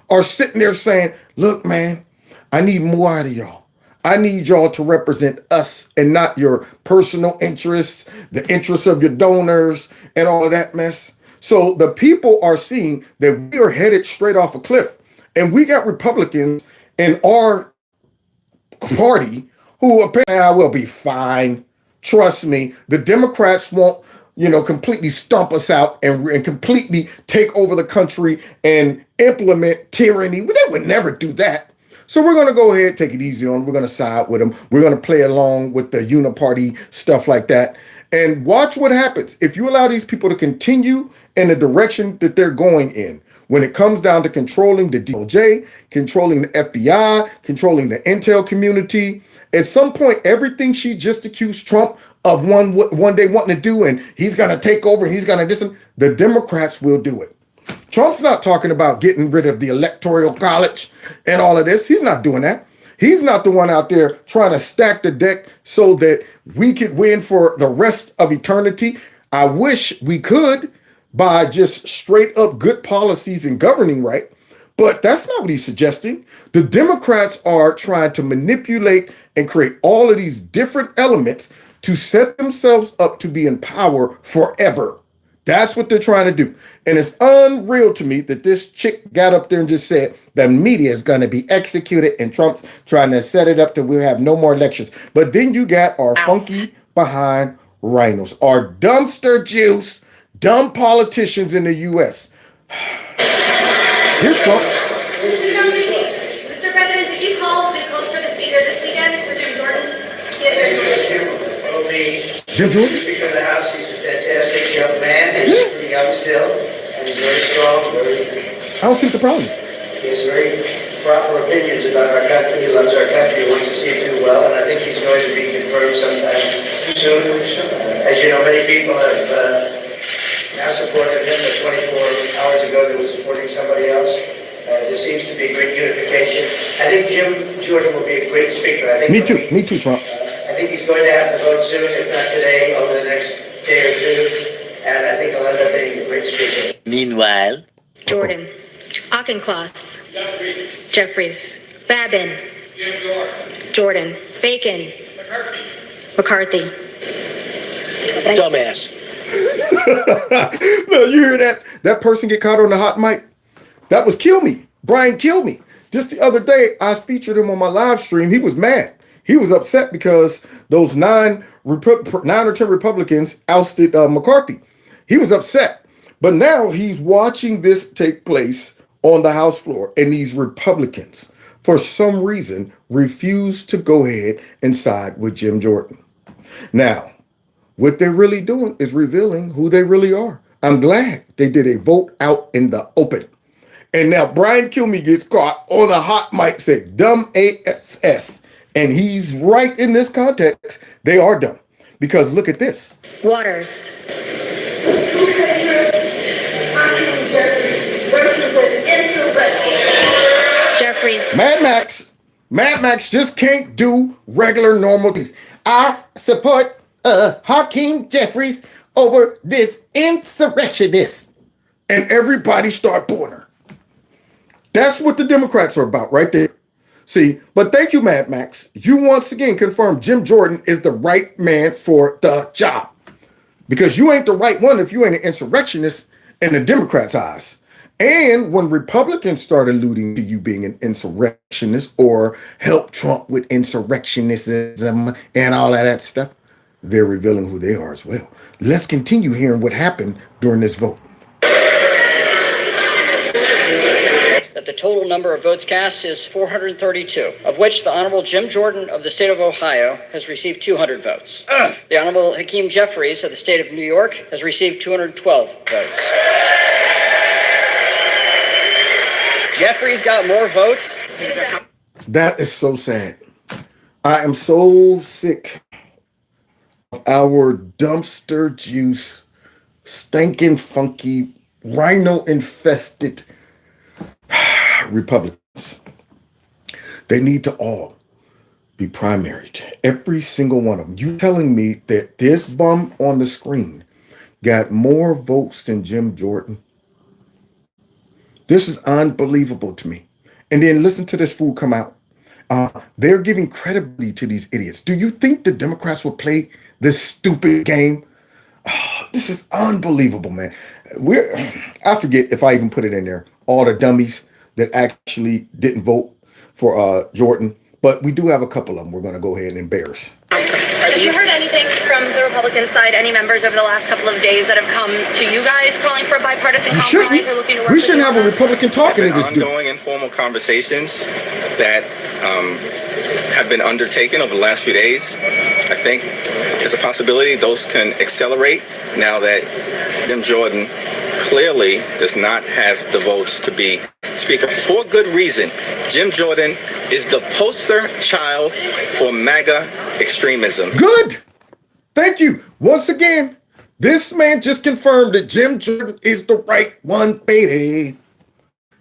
are sitting there saying, look, man, I need more out of y'all. I need y'all to represent us and not your personal interests, the interests of your donors and all of that mess. So the people are seeing that we are headed straight off a cliff. And we got Republicans in our party who apparently will be fine. Trust me, the Democrats won't, completely stomp us out and completely take over the country and implement tyranny. They would never do that. So we're going to go ahead, take it easy on them. We're going to side with them. We're going to play along with the uniparty stuff like that and watch what happens. If you allow these people to continue in the direction that they're going in, when it comes down to controlling the DOJ, controlling the FBI, controlling the intel community, at some point, everything she just accused Trump of one day wanting to do, and he's going to take over, he's going to listen, the Democrats will do it. Trump's not talking about getting rid of the Electoral College and all of this. He's not doing that. He's not the one out there trying to stack the deck so that we could win for the rest of eternity. I wish we could by just straight up good policies and governing right. But that's not what he's suggesting. The Democrats are trying to manipulate and create all of these different elements to set themselves up to be in power forever. That's what they're trying to do. And it's unreal to me that this chick got up there and just said the media is going to be executed and Trump's trying to set it up that we'll have no more elections. But then you got our funky behind rhinos, our dumpster juice, dumb politicians in the U.S. Here's Trump. Mr. President, did you call for the speaker this weekend for Jim Jordan? Jim Jordan? Speaker of the House, he's a fantastic young man. He's pretty young still, and he's very strong. I don't see the problem. He has very proper opinions about our country. He loves our country. He wants to see it do well, and I think he's going to be confirmed sometime soon. As you know, many people have now supported him. The 24 hours ago, they were supporting somebody else. There seems to be great unification. I think Jim Jordan will be a great speaker. I think Me too, Trump. I think he's going to have the vote soon, if not today, over the next day or two. And I think he'll end up being a great speaker. Meanwhile, Jordan, Auchincloss, Jeffries, Babin, Jordan, Bacon, McCarthy. dumbass. No, you hear that? That person get caught on the hot mic? That was Kill Me. Brian Kill Me. Just the other day, I featured him on my live stream. He was mad. He was upset because those 9 or 10 Republicans ousted McCarthy. He was upset. But now he's watching this take place on the House floor, and these Republicans, for some reason, refuse to go ahead and side with Jim Jordan. Now, what they're really doing is revealing who they really are. I'm glad they did a vote out in the open. And now Brian Kilmeade gets caught on a hot mic saying dumb ASS. And he's right in this context. They are dumb. Because look at this. Waters. Jeffries. Mad Max just can't do regular normal things. I support Hakeem Jeffries over this insurrectionist. And everybody start booing her. That's what the Democrats are about right there. See, but thank you, Mad Max. You once again confirmed Jim Jordan is the right man for the job. Because you ain't the right one if you ain't an insurrectionist in the Democrats' eyes. And when Republicans start alluding to you being an insurrectionist or help Trump with insurrectionism and all of that stuff, they're revealing who they are as well. Let's continue hearing what happened during this vote. That the total number of votes cast is 432, of which the Honorable Jim Jordan of the state of Ohio has received 200 votes. The Honorable Hakeem Jeffries of the state of New York has received 212 votes. Jeffries got more votes? That is so sad. I am so sick of our dumpster juice, stinking, funky, rhino-infested Republicans. They need to all be primaried. Every single one of them. You telling me that this bum on the screen got more votes than Jim Jordan? This is unbelievable to me. And then listen to this fool come out. They're giving credibility to these idiots. Do you think the Democrats will play this stupid game? Oh, this is unbelievable, man. I forget if I even put it in there. All the dummies that actually didn't vote for Jordan. But we do have a couple of them we're going to go ahead and embarrass. Have you heard anything from the Republican side, any members over the last couple of days that have come to you guys calling for a bipartisan compromise or looking to work We shouldn't have a Republican talking to this dude. Ongoing informal conversations that have been undertaken over the last few days. I think there's a possibility those can accelerate now that Jim Jordan clearly does not have the votes to be Speaker. For good reason. Jim Jordan is the poster child for MAGA extremism. Good. Thank you. Once again, this man just confirmed that Jim Jordan is the right one, baby.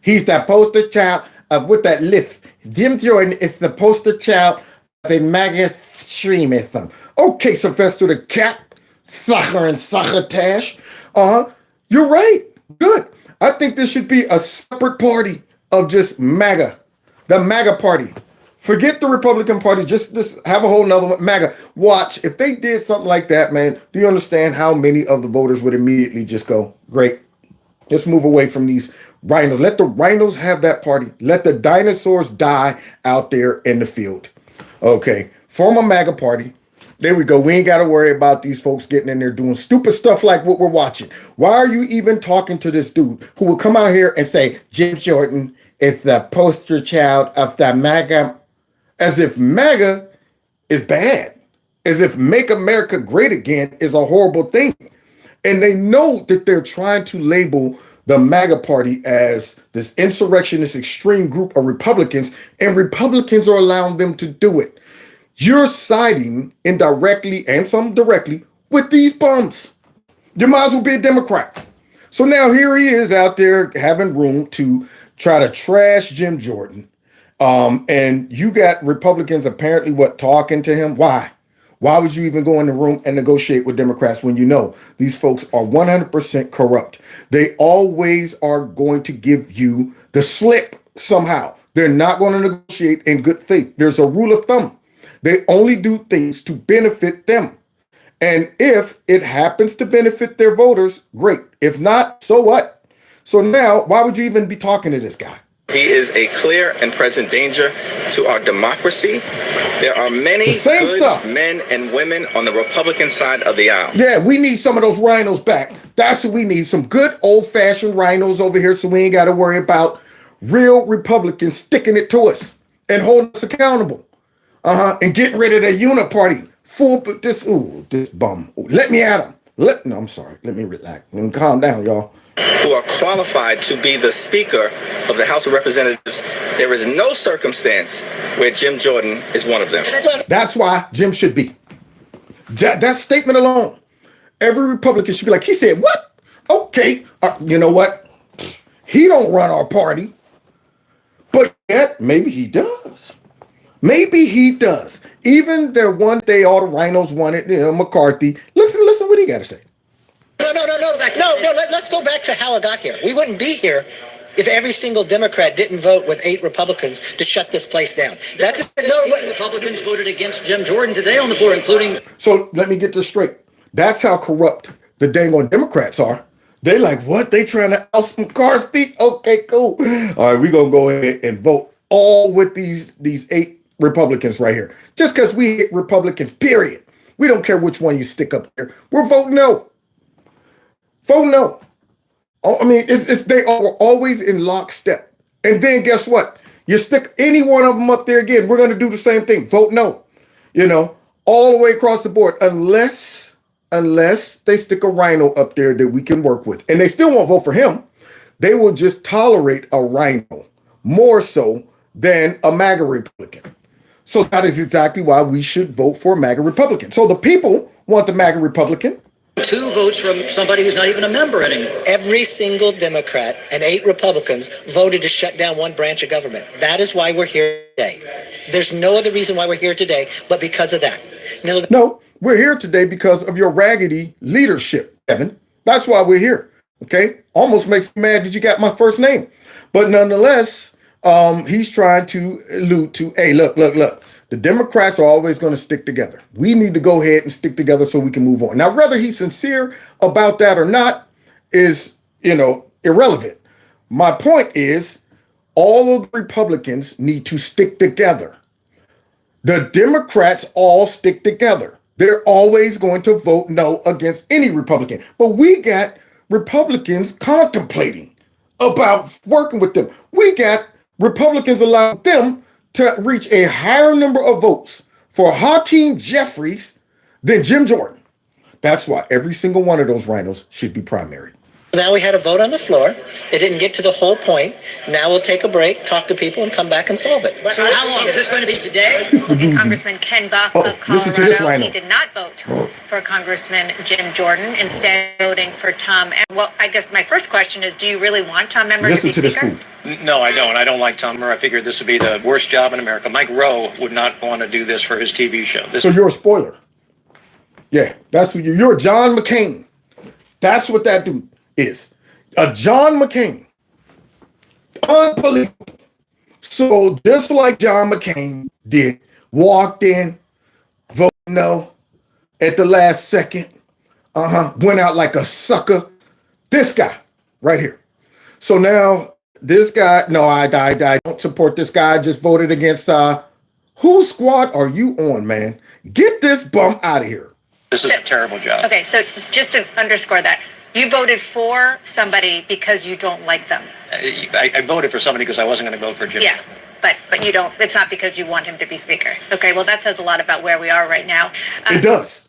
He's that poster child of with that list. Jim Jordan is the poster child of a MAGA extremism. Okay, Sylvester the Cat, sucker and succotash. You're right. Good. I think there should be a separate party of just MAGA, the MAGA party. Forget the Republican Party. Just have a whole nother one. MAGA. Watch. If they did something like that, man, do you understand how many of the voters would immediately just go, great, let's move away from these rhinos. Let the rhinos have that party. Let the dinosaurs die out there in the field. Okay. Form a MAGA party. There we go. We ain't got to worry about these folks getting in there doing stupid stuff like what we're watching. Why are you even talking to this dude who will come out here and say, Jim Jordan is the poster child of the MAGA, as if MAGA is bad, as if Make America Great Again is a horrible thing. And they know that they're trying to label the MAGA party as this insurrectionist extreme group of Republicans, and Republicans are allowing them to do it. You're siding indirectly and some directly with these bums. You might as well be a Democrat. So now here he is out there having room to try to trash Jim Jordan. And you got Republicans apparently talking to him. Why? Why would you even go in the room and negotiate with Democrats when you know these folks are 100% corrupt? They always are going to give you the slip somehow. They're not going to negotiate in good faith. There's a rule of thumb. They only do things to benefit them. And if it happens to benefit their voters, great. If not, so what? So now, why would you even be talking to this guy? He is a clear and present danger to our democracy. There are many good men and women on the Republican side of the aisle. Yeah, we need some of those rhinos back. That's what we need. Some good old-fashioned rhinos over here so we ain't got to worry about real Republicans sticking it to us and holding us accountable. And getting rid of the uniparty. This bum. Let me at him. No, I'm sorry. Let me relax. Let me calm down, y'all. Who are qualified to be the Speaker of the House of Representatives. There is no circumstance where Jim Jordan is one of them. That's why Jim should be. That statement alone. Every Republican should be like, he said, what? Okay. You know what? He don't run our party. But yet, maybe he does. Maybe he does. Even there one day all the rhinos wanted, McCarthy. Listen what he got to say. No, let's go back to how it got here. We wouldn't be here if every single Democrat didn't vote with 8 Republicans to shut this place down. That's Republicans voted against Jim Jordan today on the floor, including. So let me get this straight. That's how corrupt the dang on Democrats are. They like, what? They trying to oust McCarthy? Okay, cool. All right, we're going to go ahead and vote all with these 8 Republicans right here. Just because we hate Republicans, period. We don't care which one you stick up there. We're voting no. Vote no. I mean, they are always in lockstep. And then guess what? You stick any one of them up there again, we're going to do the same thing. Vote no. All the way across the board, unless they stick a rhino up there that we can work with. And they still won't vote for him. They will just tolerate a rhino more so than a MAGA Republican. So that is exactly why we should vote for a MAGA Republican. So the people want the MAGA Republican. 2 votes from somebody who's not even a member anymore. Every single Democrat and 8 Republicans voted to shut down one branch of government. That is why we're here today. There's no other reason why we're here today but because of that. No, we're here today because of your raggedy leadership, Evan. That's why we're here. Okay? Almost makes me mad that you got my first name. But nonetheless, he's trying to allude to, hey, look. The Democrats are always going to stick together. We need to go ahead and stick together so we can move on. Now, whether he's sincere about that or not is, irrelevant. My point is all of the Republicans need to stick together. The Democrats all stick together. They're always going to vote no against any Republican. But we got Republicans contemplating about working with them. We got Republicans allowing them to reach a higher number of votes for Hakeem Jeffries than Jim Jordan. That's why every single one of those rhinos should be primary. Now we had a vote on the floor. It didn't get to the whole point. Now we'll take a break, talk to people, and come back and solve it. So how long? Is this going to be today? Congressman Ken Buck of listen to this Colorado, rhino. he did not vote for Congressman Jim Jordan, instead voting for Tom. Well, I guess my first question is, do you really want Tom Emmer Listen to to be this Speaker? fool. No, I don't. I don't like Tom Emmer. I figured this would be the worst job in America. Mike Rowe would not want to do this for his TV show. So you're a spoiler. Yeah, that's what you're John McCain. That's what that dude is. A John McCain. Unbelievable. So just like John McCain did, walked in, voted no at the last second, went out like a sucker. This guy right here. So now this guy, no, I don't support this guy. I just voted against, whose squad are you on, man? Get this bum out of here. This is a terrible job. Okay, so just to underscore that, you voted for somebody because you don't like them. I voted for somebody because I wasn't going to vote for Jim. Yeah, but you don't, it's not because you want him to be Speaker. Okay, well, that says a lot about where we are right now. It does.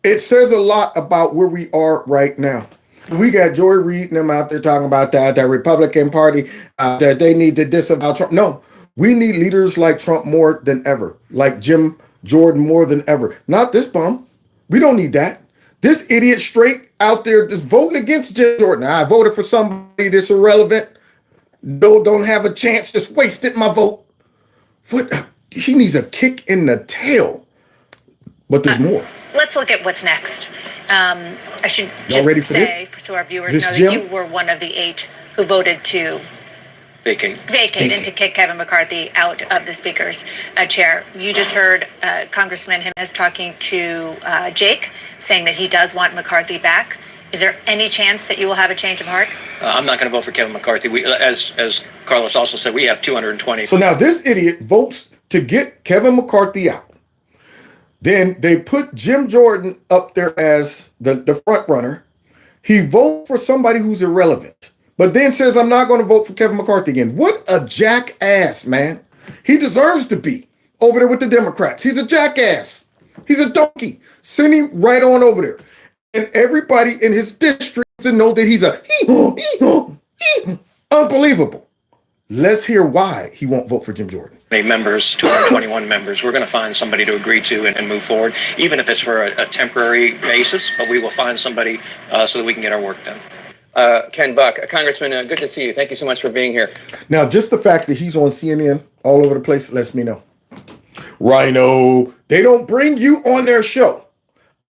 It says a lot about where we are right now. We got Joy Reid and them out there talking about that Republican Party, that they need to disavow Trump. No, we need leaders like Trump more than ever, like Jim Jordan more than ever. Not this bum. We don't need that. This idiot straight out there just voting against Jim Jordan. I voted for somebody that's irrelevant. Don't have a chance. Just wasted my vote. What? He needs a kick in the tail. But there's more. Let's look at what's next. I should Y'all ready just for say, this? so our viewers This know that Jim? you were one of the 8 who voted to Vacate. vacate and to kick Kevin McCarthy out of the Speaker's chair. You just heard Congressman Jimenez talking to Jake, saying that he does want McCarthy back. Is there any chance that you will have a change of heart? I'm not going to vote for Kevin McCarthy. We, as Carlos also said, we have 220. So now this idiot votes to get Kevin McCarthy out. Then they put Jim Jordan up there as the front runner. He votes for somebody who's irrelevant, but then says, I'm not going to vote for Kevin McCarthy again. What a jackass, man. He deserves to be over there with the Democrats. He's a jackass. He's a donkey. Send him right on over there. And everybody in his district to know that he's unbelievable. Let's hear why he won't vote for Jim Jordan. Members, 221 members. We're going to find somebody to agree to and move forward, even if it's for a temporary basis, but we will find somebody so that we can get our work done. Ken Buck, Congressman, good to see you. Thank you so much for being here. Now, just the fact that he's on CNN all over the place lets me know. Rhino, they don't bring you on their show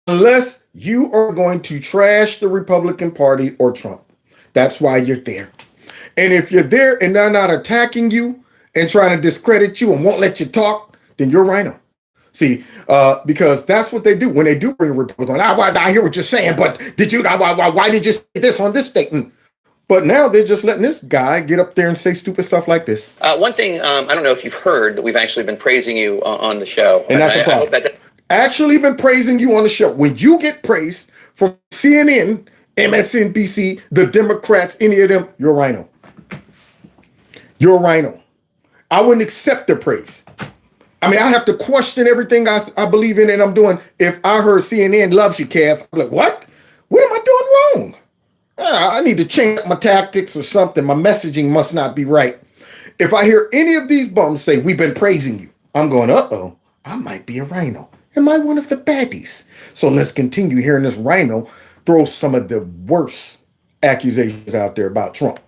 unless you are going to trash the Republican Party or Trump. That's why you're there. And if you're there and they're not attacking you and trying to discredit you and won't let you talk, then you're Rhino. See, because that's what they do when they do bring a Republican. I hear what you're saying, but why did you say this on this statement? But now they're just letting this guy get up there and say stupid stuff like this. One thing, I don't know if you've heard that we've actually been praising you on the show. And that's a problem. Actually been praising you on the show. When you get praised from CNN, MSNBC, the Democrats, any of them, you're a Rhino. You're a Rhino. I wouldn't accept the praise. I mean, I have to question everything I believe in and I'm doing. If I heard CNN loves you, Kev, I'm like, what? What am I doing wrong? I need to change up my tactics or something. My messaging must not be right. If I hear any of these bums say, we've been praising you, I'm going, uh-oh, I might be a Rhino. Am I one of the baddies? So let's continue hearing this Rhino throw some of the worst accusations out there about Trump.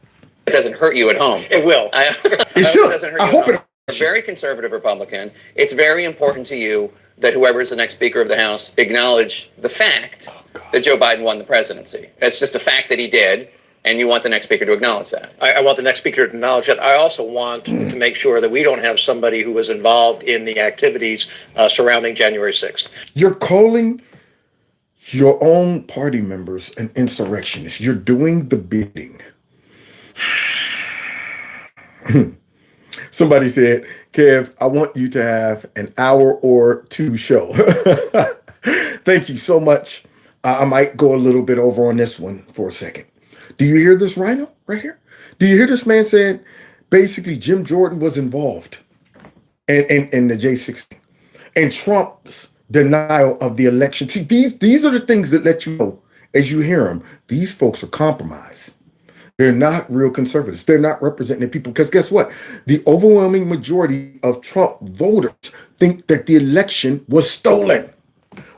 It doesn't hurt you at home. It will. It should. I hope it. A very conservative Republican. It's very important to you that whoever is the next Speaker of the House acknowledge the fact that Joe Biden won the presidency. It's just a fact that he did, and you want the next Speaker to acknowledge that. I want the next Speaker to acknowledge it. I also want to make sure that we don't have somebody who was involved in the activities surrounding January 6th. You're calling your own party members an insurrectionist. You're doing the bidding. Somebody said, Kev, I want you to have an hour or two show. Thank you so much. I might go a little bit over on this one for a second. Do you hear this, Rhino, right here? Do you hear this man saying, basically, Jim Jordan was involved in the J16 and Trump's denial of the election? See, these are the things that let you know as you hear them, these folks are compromised. They're not real conservatives. They're not representing the people. Because guess what? The overwhelming majority of Trump voters think that the election was stolen.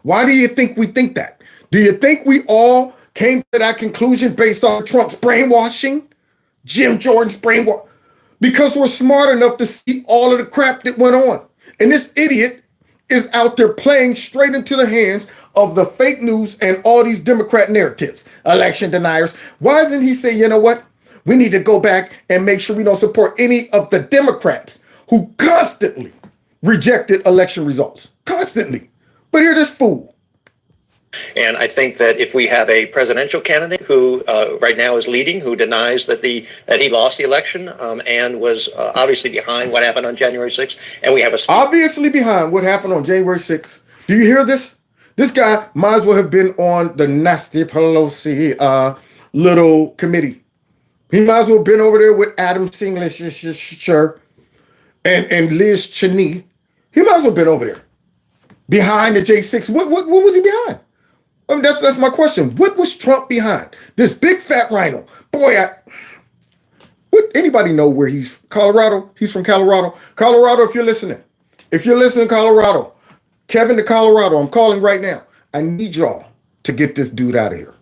Why do you think we think that? Do you think we all came to that conclusion based on Trump's brainwashing? Jim Jordan's brainwash? Because we're smart enough to see all of the crap that went on. And this idiot is out there playing straight into the hands of the fake news and all these Democrat narratives, election deniers. Why doesn't he say, you know what? We need to go back and make sure we don't support any of the Democrats who constantly rejected election results. Constantly. But here's this fool. And I think that if we have a presidential candidate who right now is leading, who denies that he lost the election and was obviously behind what happened on January 6th, and we have a obviously behind what happened on January 6th. Do you hear this? This guy might as well have been on the Nasty Pelosi little committee. He might as well have been over there with Adam Singler and Liz Cheney. He might as well have been over there behind the J6. What was he behind? I mean, that's my question. What was Trump behind? This big fat rhino. Boy, what anybody know where he's Colorado? He's from Colorado. Colorado, if you're listening. If you're listening, Colorado. Kevin to Colorado, I'm calling right now. I need y'all to get this dude out of here.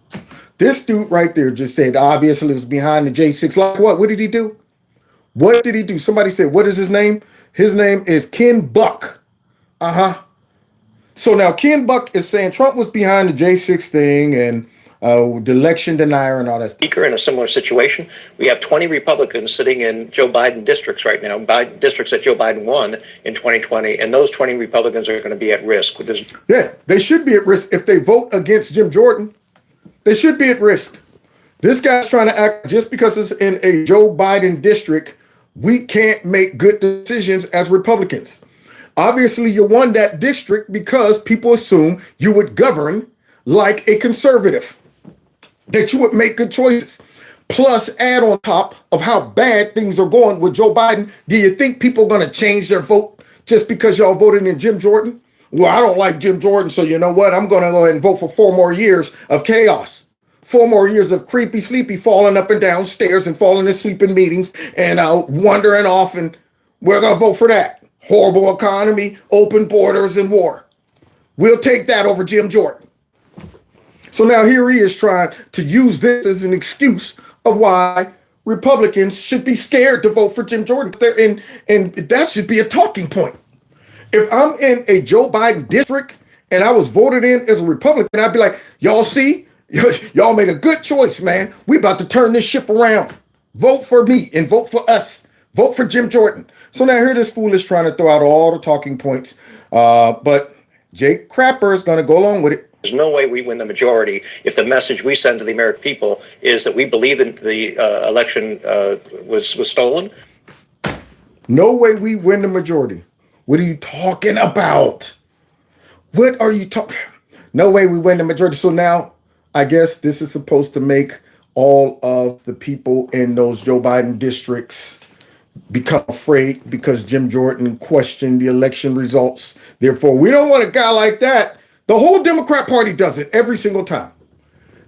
This dude right there just said obviously it was behind the J6. Like what? What did he do? What did he do? Somebody said, what is his name? His name is Ken Buck. So now Ken Buck is saying Trump was behind the J6 thing and the election denier and all that stuff. Speaker in a similar situation. We have 20 Republicans sitting in Joe Biden districts right now, districts that Joe Biden won in 2020, and those 20 Republicans are going to be at risk. Yeah, they should be at risk if they vote against Jim Jordan. They should be at risk. This guy's trying to act just because it's in a Joe Biden district. We can't make good decisions as Republicans. Obviously, you won that district because people assume you would govern like a conservative, that you would make good choices. Plus, add on top of how bad things are going with Joe Biden, do you think people are going to change their vote just because y'all voted in Jim Jordan? Well, I don't like Jim Jordan, so you know what? I'm going to go ahead and vote for 4 more years of chaos. 4 more years of creepy, sleepy, falling up and down stairs and falling asleep in meetings and wandering off, and we're going to vote for that. Horrible economy, open borders, and war. We'll take that over Jim Jordan. So now here he is trying to use this as an excuse of why Republicans should be scared to vote for Jim Jordan. And that should be a talking point. If I'm in a Joe Biden district and I was voted in as a Republican, I'd be like, y'all see? Y'all made a good choice, man. We about to turn this ship around. Vote for me and vote for us. Vote for Jim Jordan. So now here this fool is trying to throw out all the talking points. But Jake Crapper is going to go along with it. There's no way we win the majority if the message we send to the American people is that we believe that the election was stolen. No way we win the majority. What are you talking about? What are you talking? No way we win the majority. So now I guess this is supposed to make all of the people in those Joe Biden districts become afraid because Jim Jordan questioned the election results. Therefore, we don't want a guy like that. The whole Democrat Party does it every single time.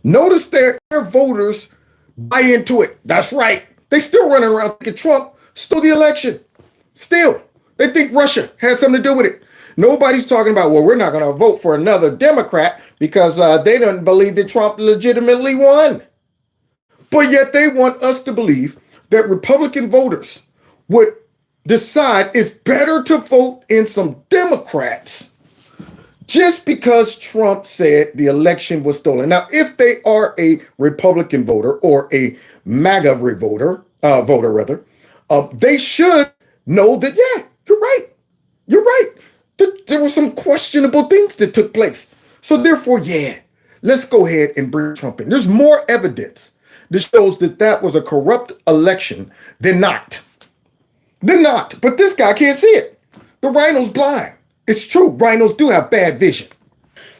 Notice their voters buy into it. That's right. They still running around thinking Trump stole the election. Still, they think Russia has something to do with it. Nobody's talking about, well, we're not going to vote for another Democrat because they don't believe that Trump legitimately won. But yet they want us to believe that Republican voters would decide it's better to vote in some Democrats just because Trump said the election was stolen. Now, if they are a Republican voter or a MAGA voter, they should know that, yeah, you're right. You're right. There were some questionable things that took place. So therefore, yeah, let's go ahead and bring Trump in. There's more evidence that shows that that was a corrupt election than not. But this guy can't see it. The rhino's blind. It's true. Rhinos do have bad vision.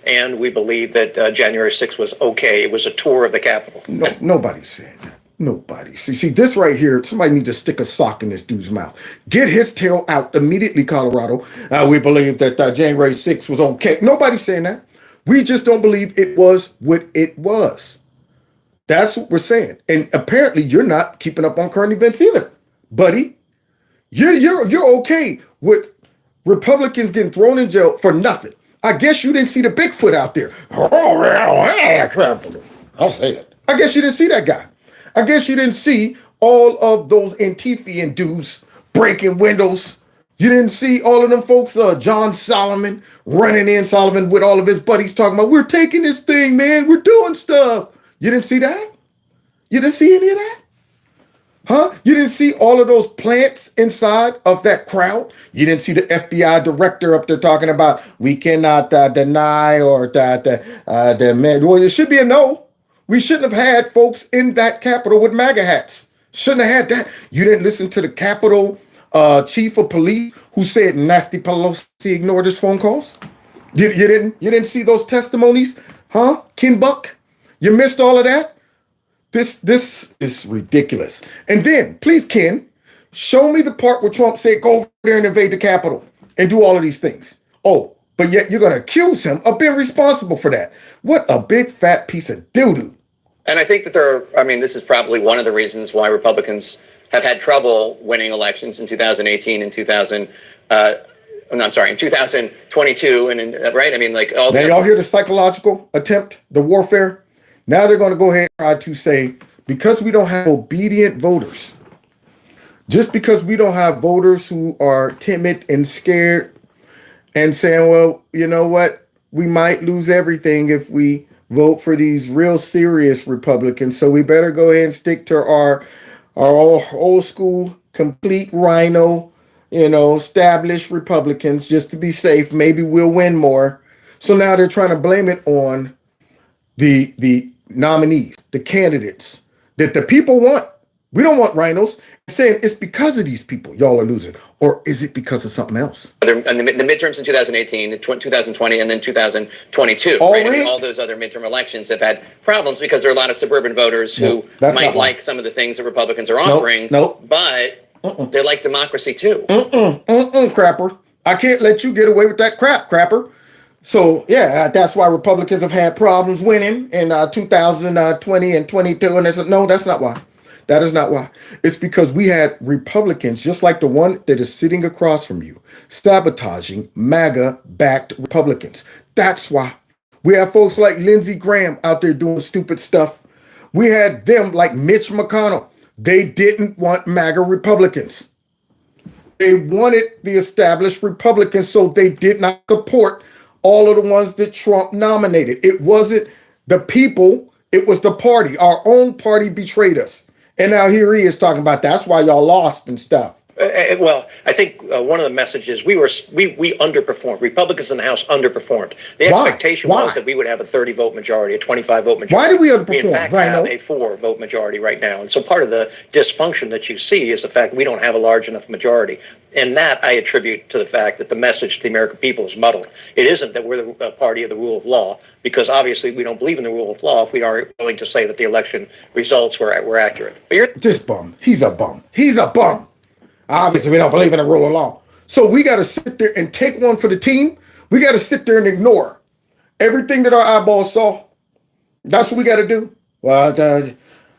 And we believe that January 6th was okay. It was a tour of the Capitol. No, nobody's saying that. Nobody. See, this right here, somebody needs to stick a sock in this dude's mouth. Get his tail out immediately, Colorado. We believe that January 6th was okay. Nobody's saying that. We just don't believe it was what it was. That's what we're saying. And apparently you're not keeping up on current events either, buddy. You're okay with Republicans getting thrown in jail for nothing. I guess you didn't see the Bigfoot out there. I'll say it. I guess you didn't see that guy. I guess you didn't see all of those Antifian dudes breaking windows. You didn't see all of them folks, John Solomon running in, Solomon with all of his buddies talking about, we're taking this thing, man. We're doing stuff. You didn't see that? You didn't see any of that? Huh? You didn't see all of those plants inside of that crowd? You didn't see the FBI director up there talking about, we cannot deny or the man. Well, it should be a no. We shouldn't have had folks in that Capitol with MAGA hats. Shouldn't have had that. You didn't listen to the Capitol chief of police who said Nasty Pelosi ignored his phone calls? You didn't see those testimonies? Huh? Ken Buck? You missed all of that? This is ridiculous. And then, please, Ken, show me the part where Trump said, go over there and invade the Capitol and do all of these things. Oh, but yet you're going to accuse him of being responsible for that. What a big fat piece of doo-doo. And I think that this is probably one of the reasons why Republicans have had trouble winning elections in 2018 and in 2022. Right? I mean, like, now y'all hear the psychological attempt, the warfare? Now they're going to go ahead and try to say, because we don't have obedient voters, just because we don't have voters who are timid and scared and saying, well, you know what? We might lose everything if we vote for these real serious Republicans. So we better go ahead and stick to our old school, complete rhino, established Republicans just to be safe. Maybe we'll win more. So now they're trying to blame it on the nominees, the candidates that the people want. We don't want rhinos. Saying it's because of these people y'all are losing, or is it because of something else? And the midterms in 2018, 2020, and then 2022. All right? right. I mean, all those other midterm elections have had problems because there are a lot of suburban voters who might like some of the things that Republicans are offering. But they like democracy too. Crapper. I can't let you get away with that crapper. So, yeah, that's why Republicans have had problems winning in 2020 and 22. And no, that's not why. That is not why. It's because we had Republicans, just like the one that is sitting across from you, sabotaging MAGA-backed Republicans. That's why. We have folks like Lindsey Graham out there doing stupid stuff. We had them like Mitch McConnell. They didn't want MAGA Republicans. They wanted the established Republicans, so they did not support all of the ones that Trump nominated. It wasn't the people, it was the party. Our own party betrayed us. And now here he is talking about that's why y'all lost and stuff. Well, I think one of the messages we underperformed. Republicans in the House underperformed. The expectation was that we would have a 30-vote majority, a 25-vote majority. Why did we underperform? We in fact have a 4-vote majority right now, and so part of the dysfunction that you see is the fact that we don't have a large enough majority. And that I attribute to the fact that the message to the American people is muddled. It isn't that we're the party of the rule of law, because obviously we don't believe in the rule of law if we aren't willing to say that the election results were accurate. But this bum, he's a bum. He's a bum. Obviously, we don't believe in the rule of law. So we got to sit there and take one for the team. We got to sit there and ignore everything that our eyeballs saw. That's what we got to do. Well,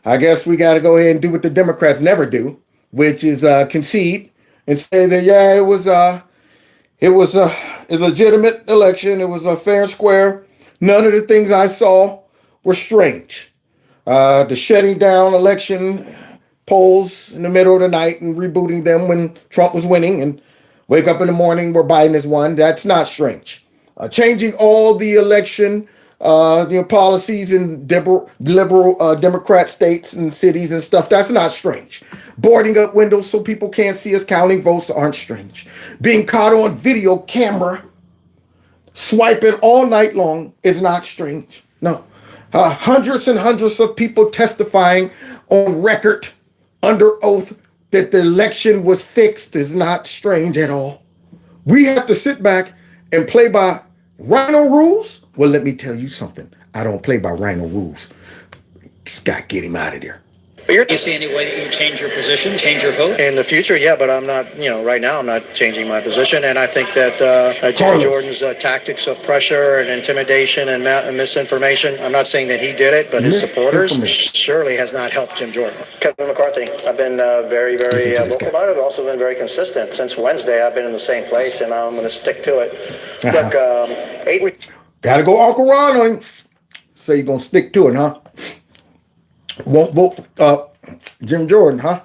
I guess we got to go ahead and do what the Democrats never do, which is concede and say that, yeah, it was a legitimate election. It was a fair and square. None of the things I saw were strange. The shutting down election polls in the middle of the night and rebooting them when Trump was winning, and wake up in the morning where Biden has won. That's not strange. Changing all the election policies in liberal Democrat states and cities and stuff, that's not strange. Boarding up windows so people can't see us counting votes aren't strange. Being caught on video camera swiping all night long is not strange. No. Hundreds and hundreds of people testifying on record under oath that the election was fixed is not strange at all. We have to sit back and play by rhino rules. Well, let me tell you something. I don't play by rhino rules. Scott, get him out of there. Do you see any way that you would change your position, change your vote? In the future, yeah, but I'm not, right now I'm not changing my position. And I think that Jim Jordan's tactics of pressure and intimidation and misinformation, I'm not saying that he did it, but his supporters surely has not helped Jim Jordan. Kevin McCarthy, I've been very vocal about it. I've also been very consistent. Since Wednesday, I've been in the same place, and I'm going to stick to it. Look, 8 weeks. Gotta go Uncle Ron on him. Say you're going to stick to it, huh? Won't vote for Jim Jordan, huh?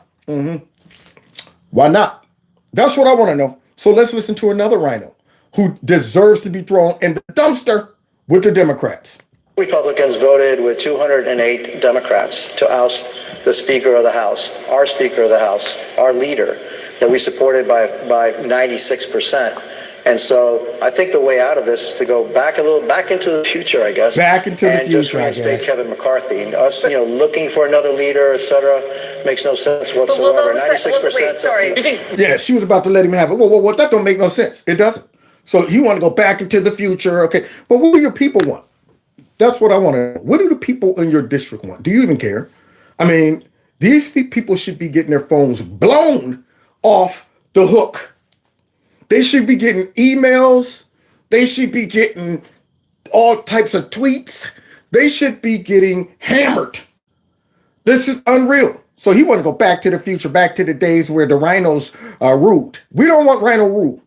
Why not? That's what I want to know. So let's listen to another rhino who deserves to be thrown in the dumpster with the Democrats. Republicans voted with 208 Democrats to oust the Speaker of the House, our Speaker of the House, our leader, that we supported by 96%. And so I think the way out of this is to go back into the future, I guess. Back into the future, and just reinstate Kevin McCarthy. And us, looking for another leader, etc., makes no sense whatsoever. 96%. Sorry. Yeah, she was about to let him have it. Well, that don't make no sense. It doesn't. So you want to go back into the future, okay? But what do your people want? That's what I want to know. What do the people in your district want? Do you even care? I mean, these people should be getting their phones blown off the hook. They should be getting emails. They should be getting all types of tweets. They should be getting hammered. This is unreal. So he want to go back to the future, back to the days where the rhinos ruled. We don't want rhino rule.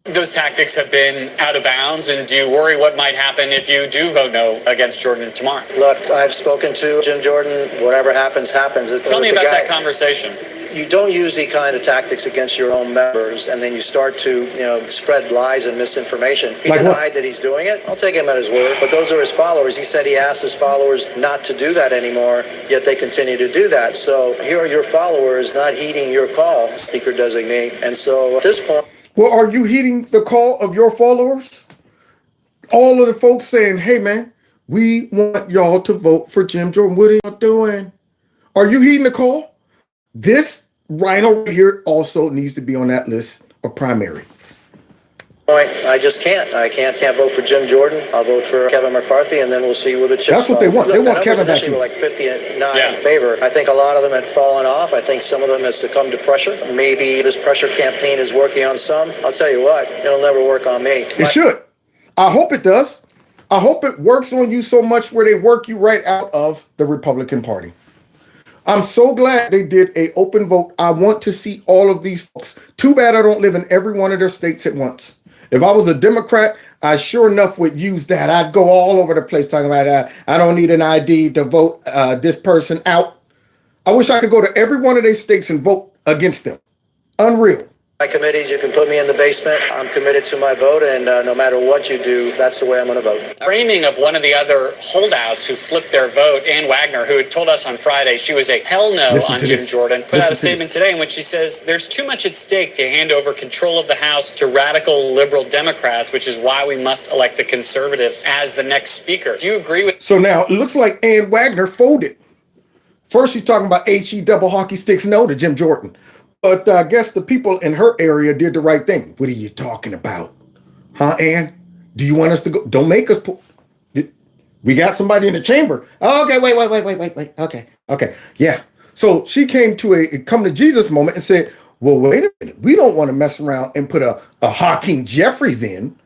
Those tactics have been out of bounds, and do you worry what might happen if you do vote no against Jordan tomorrow? Look, I've spoken to Jim Jordan. Whatever happens, happens. Tell me about that conversation. You don't use the kind of tactics against your own members, and then you start to, spread lies and misinformation. He denied that he's doing it. I'll take him at his word, but those are his followers. He said he asked his followers not to do that anymore, yet they continue to do that. So here are your followers not heeding your call, Speaker designate. And so at this point, well, are you heeding the call of your followers? All of the folks saying, hey, man, we want y'all to vote for Jim Jordan. What are y'all doing? Are you heeding the call? This rhino here also needs to be on that list of primary. I just can't. I can't vote for Jim Jordan. I'll vote for Kevin McCarthy, and then we'll see where the chips That's what they want. Look, they want Kevin back. Initially were like 59 in favor. I think a lot of them had fallen off. I think some of them have succumbed to pressure. Maybe this pressure campaign is working on some. I'll tell you what, it'll never work on me. It should. I hope it does. I hope it works on you so much where they work you right out of the Republican Party. I'm so glad they did an open vote. I want to see all of these folks. Too bad I don't live in every one of their states at once. If I was a Democrat, I sure enough would use that. I'd go all over the place talking about that. I don't need an ID to vote this person out. I wish I could go to every one of these states and vote against them. Unreal. My committees, you can put me in the basement. I'm committed to my vote, and no matter what you do, that's the way I'm going to vote. Framing of one of the other holdouts who flipped their vote, Ann Wagner, who had told us on Friday she was a hell no on Jim Jordan, put out a statement today in which she says there's too much at stake to hand over control of the House to radical liberal Democrats, which is why we must elect a conservative as the next speaker. Do you agree with? So now it looks like Ann Wagner folded. First she's talking about HE double hockey sticks no to Jim Jordan. But I guess the people in her area did the right thing. What are you talking about? Huh, Ann? Do you want us to go? Don't make us pull. We got somebody in the chamber. Okay, wait. Okay. Yeah. So she came to a come to Jesus moment and said, well, wait a minute. We don't want to mess around and put a Hakeem Jeffries in.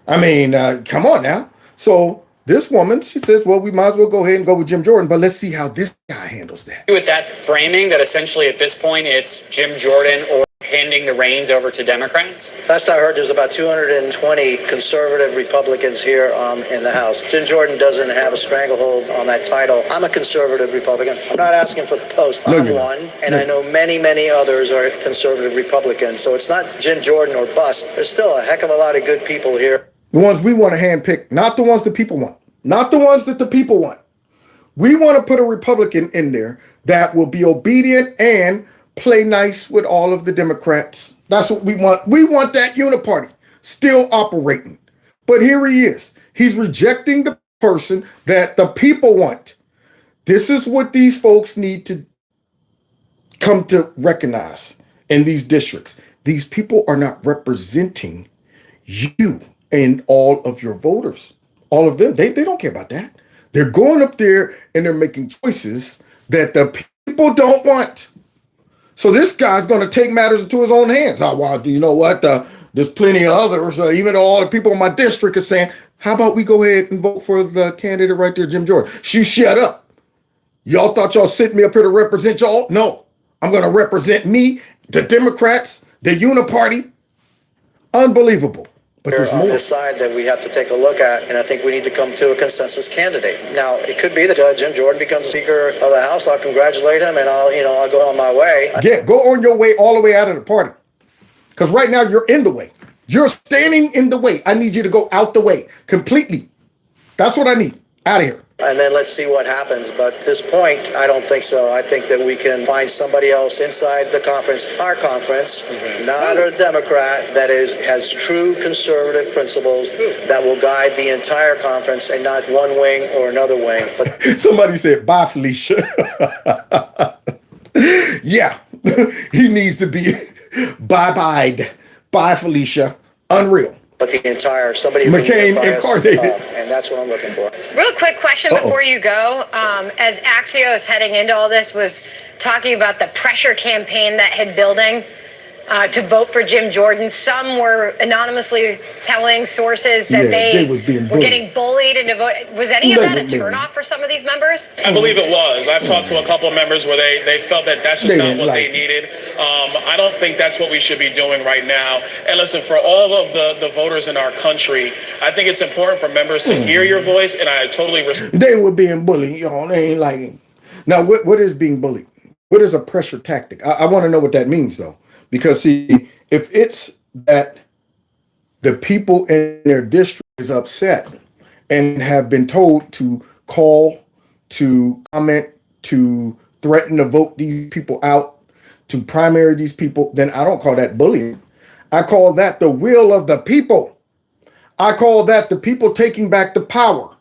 I mean, come on now. So this woman, she says, well, we might as well go ahead and go with Jim Jordan, but let's see how this guy handles that. With that framing that essentially at this point it's Jim Jordan or handing the reins over to Democrats? Last I heard, there's about 220 conservative Republicans here in the House. Jim Jordan doesn't have a stranglehold on that title. I'm a conservative Republican. I'm not asking for the post. I'm one, and I know many, many others are conservative Republicans. So it's not Jim Jordan or bust. There's still a heck of a lot of good people here. The ones we want to handpick, not the ones the people want. Not the ones that the people want. We want to put a Republican in there that will be obedient and play nice with all of the Democrats. That's what we want. We want that uniparty still operating. But here he is. He's rejecting the person that the people want. This is what these folks need to come to recognize in these districts. These people are not representing you and all of your voters. All of them, they don't care about that. They're going up there and they're making choices that the people don't want. So this guy's going to take matters into his own hands. Oh, well, do you know what? There's plenty of others. Even though all the people in my district are saying, how about we go ahead and vote for the candidate right there, Jim Jordan? Shut up. Y'all thought y'all sent me up here to represent y'all? No. I'm going to represent me, the Democrats, the Uniparty. Unbelievable. But there's on more. this side that we have to take a look at, and I think we need to come to a consensus candidate. Now, it could be that Jim Jordan becomes Speaker of the House. I'll congratulate him, and I'll go on my way. Yeah, go on your way all the way out of the party. Because right now you're in the way. You're standing in the way. I need you to go out the way completely. That's what I need. Out of here. And then let's see what happens. But at this point, I don't think so. I think that we can find somebody else inside the conference, our conference, not a Democrat, that has true conservative principles that will guide the entire conference and not one wing or another wing. But somebody said, bye, Felicia. Yeah, he needs to be bye-byed. Bye, Felicia. Unreal. But the entire, somebody who McCain can unify us, incarnated. and that's what I'm looking for. Real quick question before you go. As Axios heading into all this was talking about the pressure campaign that had building to vote for Jim Jordan, some were anonymously telling sources that they were getting bullied into vote. Was any of that a turnoff for some of these members? I believe it was. I've talked to a couple of members where they felt that that's just not what they needed. I don't think that's what we should be doing right now. And listen, for all of the voters in our country, I think it's important for members to hear your voice, and I totally respect. They were being bullied, they ain't like it. Now, what is being bullied? What is a pressure tactic? I want to know what that means, though. Because, see, if it's that the people in their district is upset and have been told to call, to comment, to threaten to vote these people out, to primary these people, then I don't call that bullying. I call that the will of the people. I call that the people taking back the power.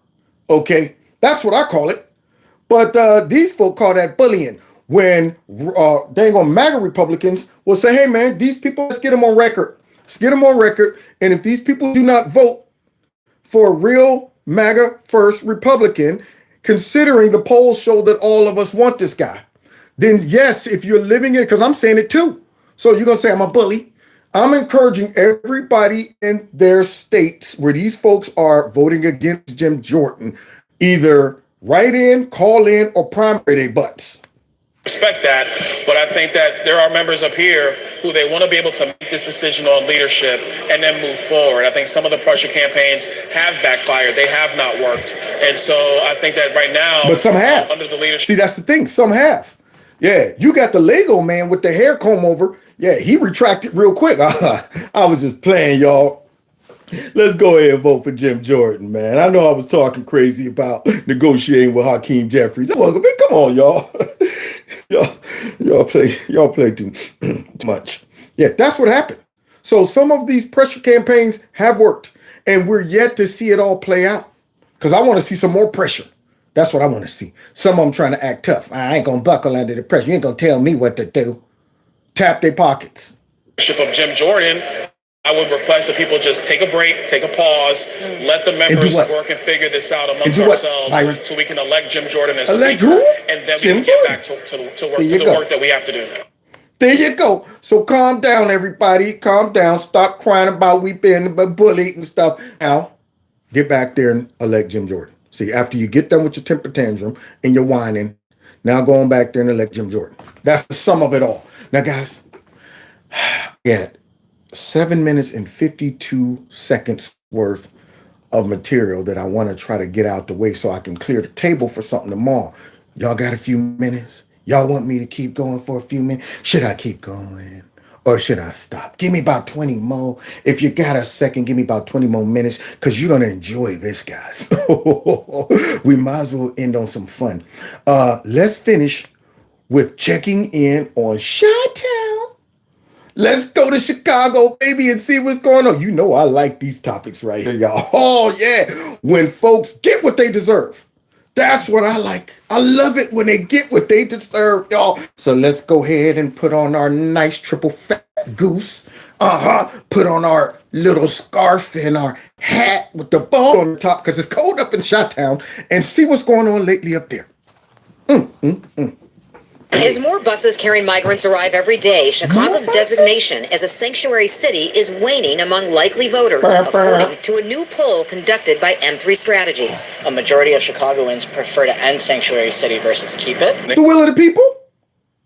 Okay? That's what I call it. But these folk call that bullying. When dang on MAGA Republicans will say, hey, man, these people, let's get them on record. Let's get them on record. And if these people do not vote for a real MAGA first Republican, considering the polls show that all of us want this guy, then yes, if you're living in, because I'm saying it too. So you're going to say I'm a bully. I'm encouraging everybody in their states where these folks are voting against Jim Jordan, either write in, call in, or primary their butts. Respect that, but I think that there are members up here who they want to be able to make this decision on leadership and then move forward. I think some of the pressure campaigns have backfired. They have not worked. And so I think that right now, but some have. Under the leadership. See, that's the thing. Some have. Yeah, you got the Lego man with the hair comb over. Yeah, he retracted real quick. I was just playing, y'all. Let's go ahead and vote for Jim Jordan, man. I know I was talking crazy about negotiating with Hakeem Jeffries. Come on, y'all. y'all play too much. Yeah, that's what happened. So some of these pressure campaigns have worked, and we're yet to see it all play out. Because I want to see some more pressure. That's what I want to see. Some of them trying to act tough. I ain't gonna buckle under the pressure. You ain't gonna tell me what to do. Tap their pockets. Of Jim Jordan, I would request that people just take a break, take a pause, let the members work and figure this out amongst ourselves, so we can elect Jim Jordan as Speaker, and then we can get back to work, to the work that we have to do. There you go. So calm down, everybody. Calm down. Stop crying about we being bullied and stuff. Now, get back there and elect Jim Jordan. See, after you get done with your temper tantrum and your whining, now go on back there and elect Jim Jordan. That's the sum of it all. Now, guys, yeah. 7 minutes and 52 seconds worth of material that I want to try to get out the way so I can clear the table for something tomorrow. Y'all got a few minutes? Y'all want me to keep going for a few minutes? Should I keep going or should I stop? Give me about 20 more. If you got a second, give me about 20 more minutes because you're going to enjoy this, guys. We might as well end on some fun. Let's finish with checking in on Chi-Town. Let's go to Chicago, baby, and see what's going on. You know I like these topics right here, y'all. Oh, yeah. When folks get what they deserve. That's what I like. I love it when they get what they deserve, y'all. So let's go ahead and put on our nice triple fat goose. Put on our little scarf and our hat with the ball on the top because it's cold up in Chi-Town and see what's going on lately up there. As more buses carrying migrants arrive every day, Chicago's designation as a sanctuary city is waning among likely voters, according to a new poll conducted by M3 Strategies. A majority of Chicagoans prefer to end sanctuary city versus keep it. The will of the people?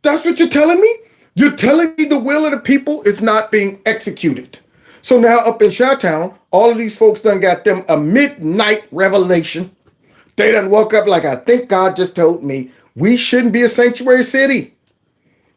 That's what you're telling me? You're telling me the will of the people is not being executed. So now up in Chi-Town, all of these folks done got them a midnight revelation. They done woke up like, I think God just told me we shouldn't be a sanctuary city.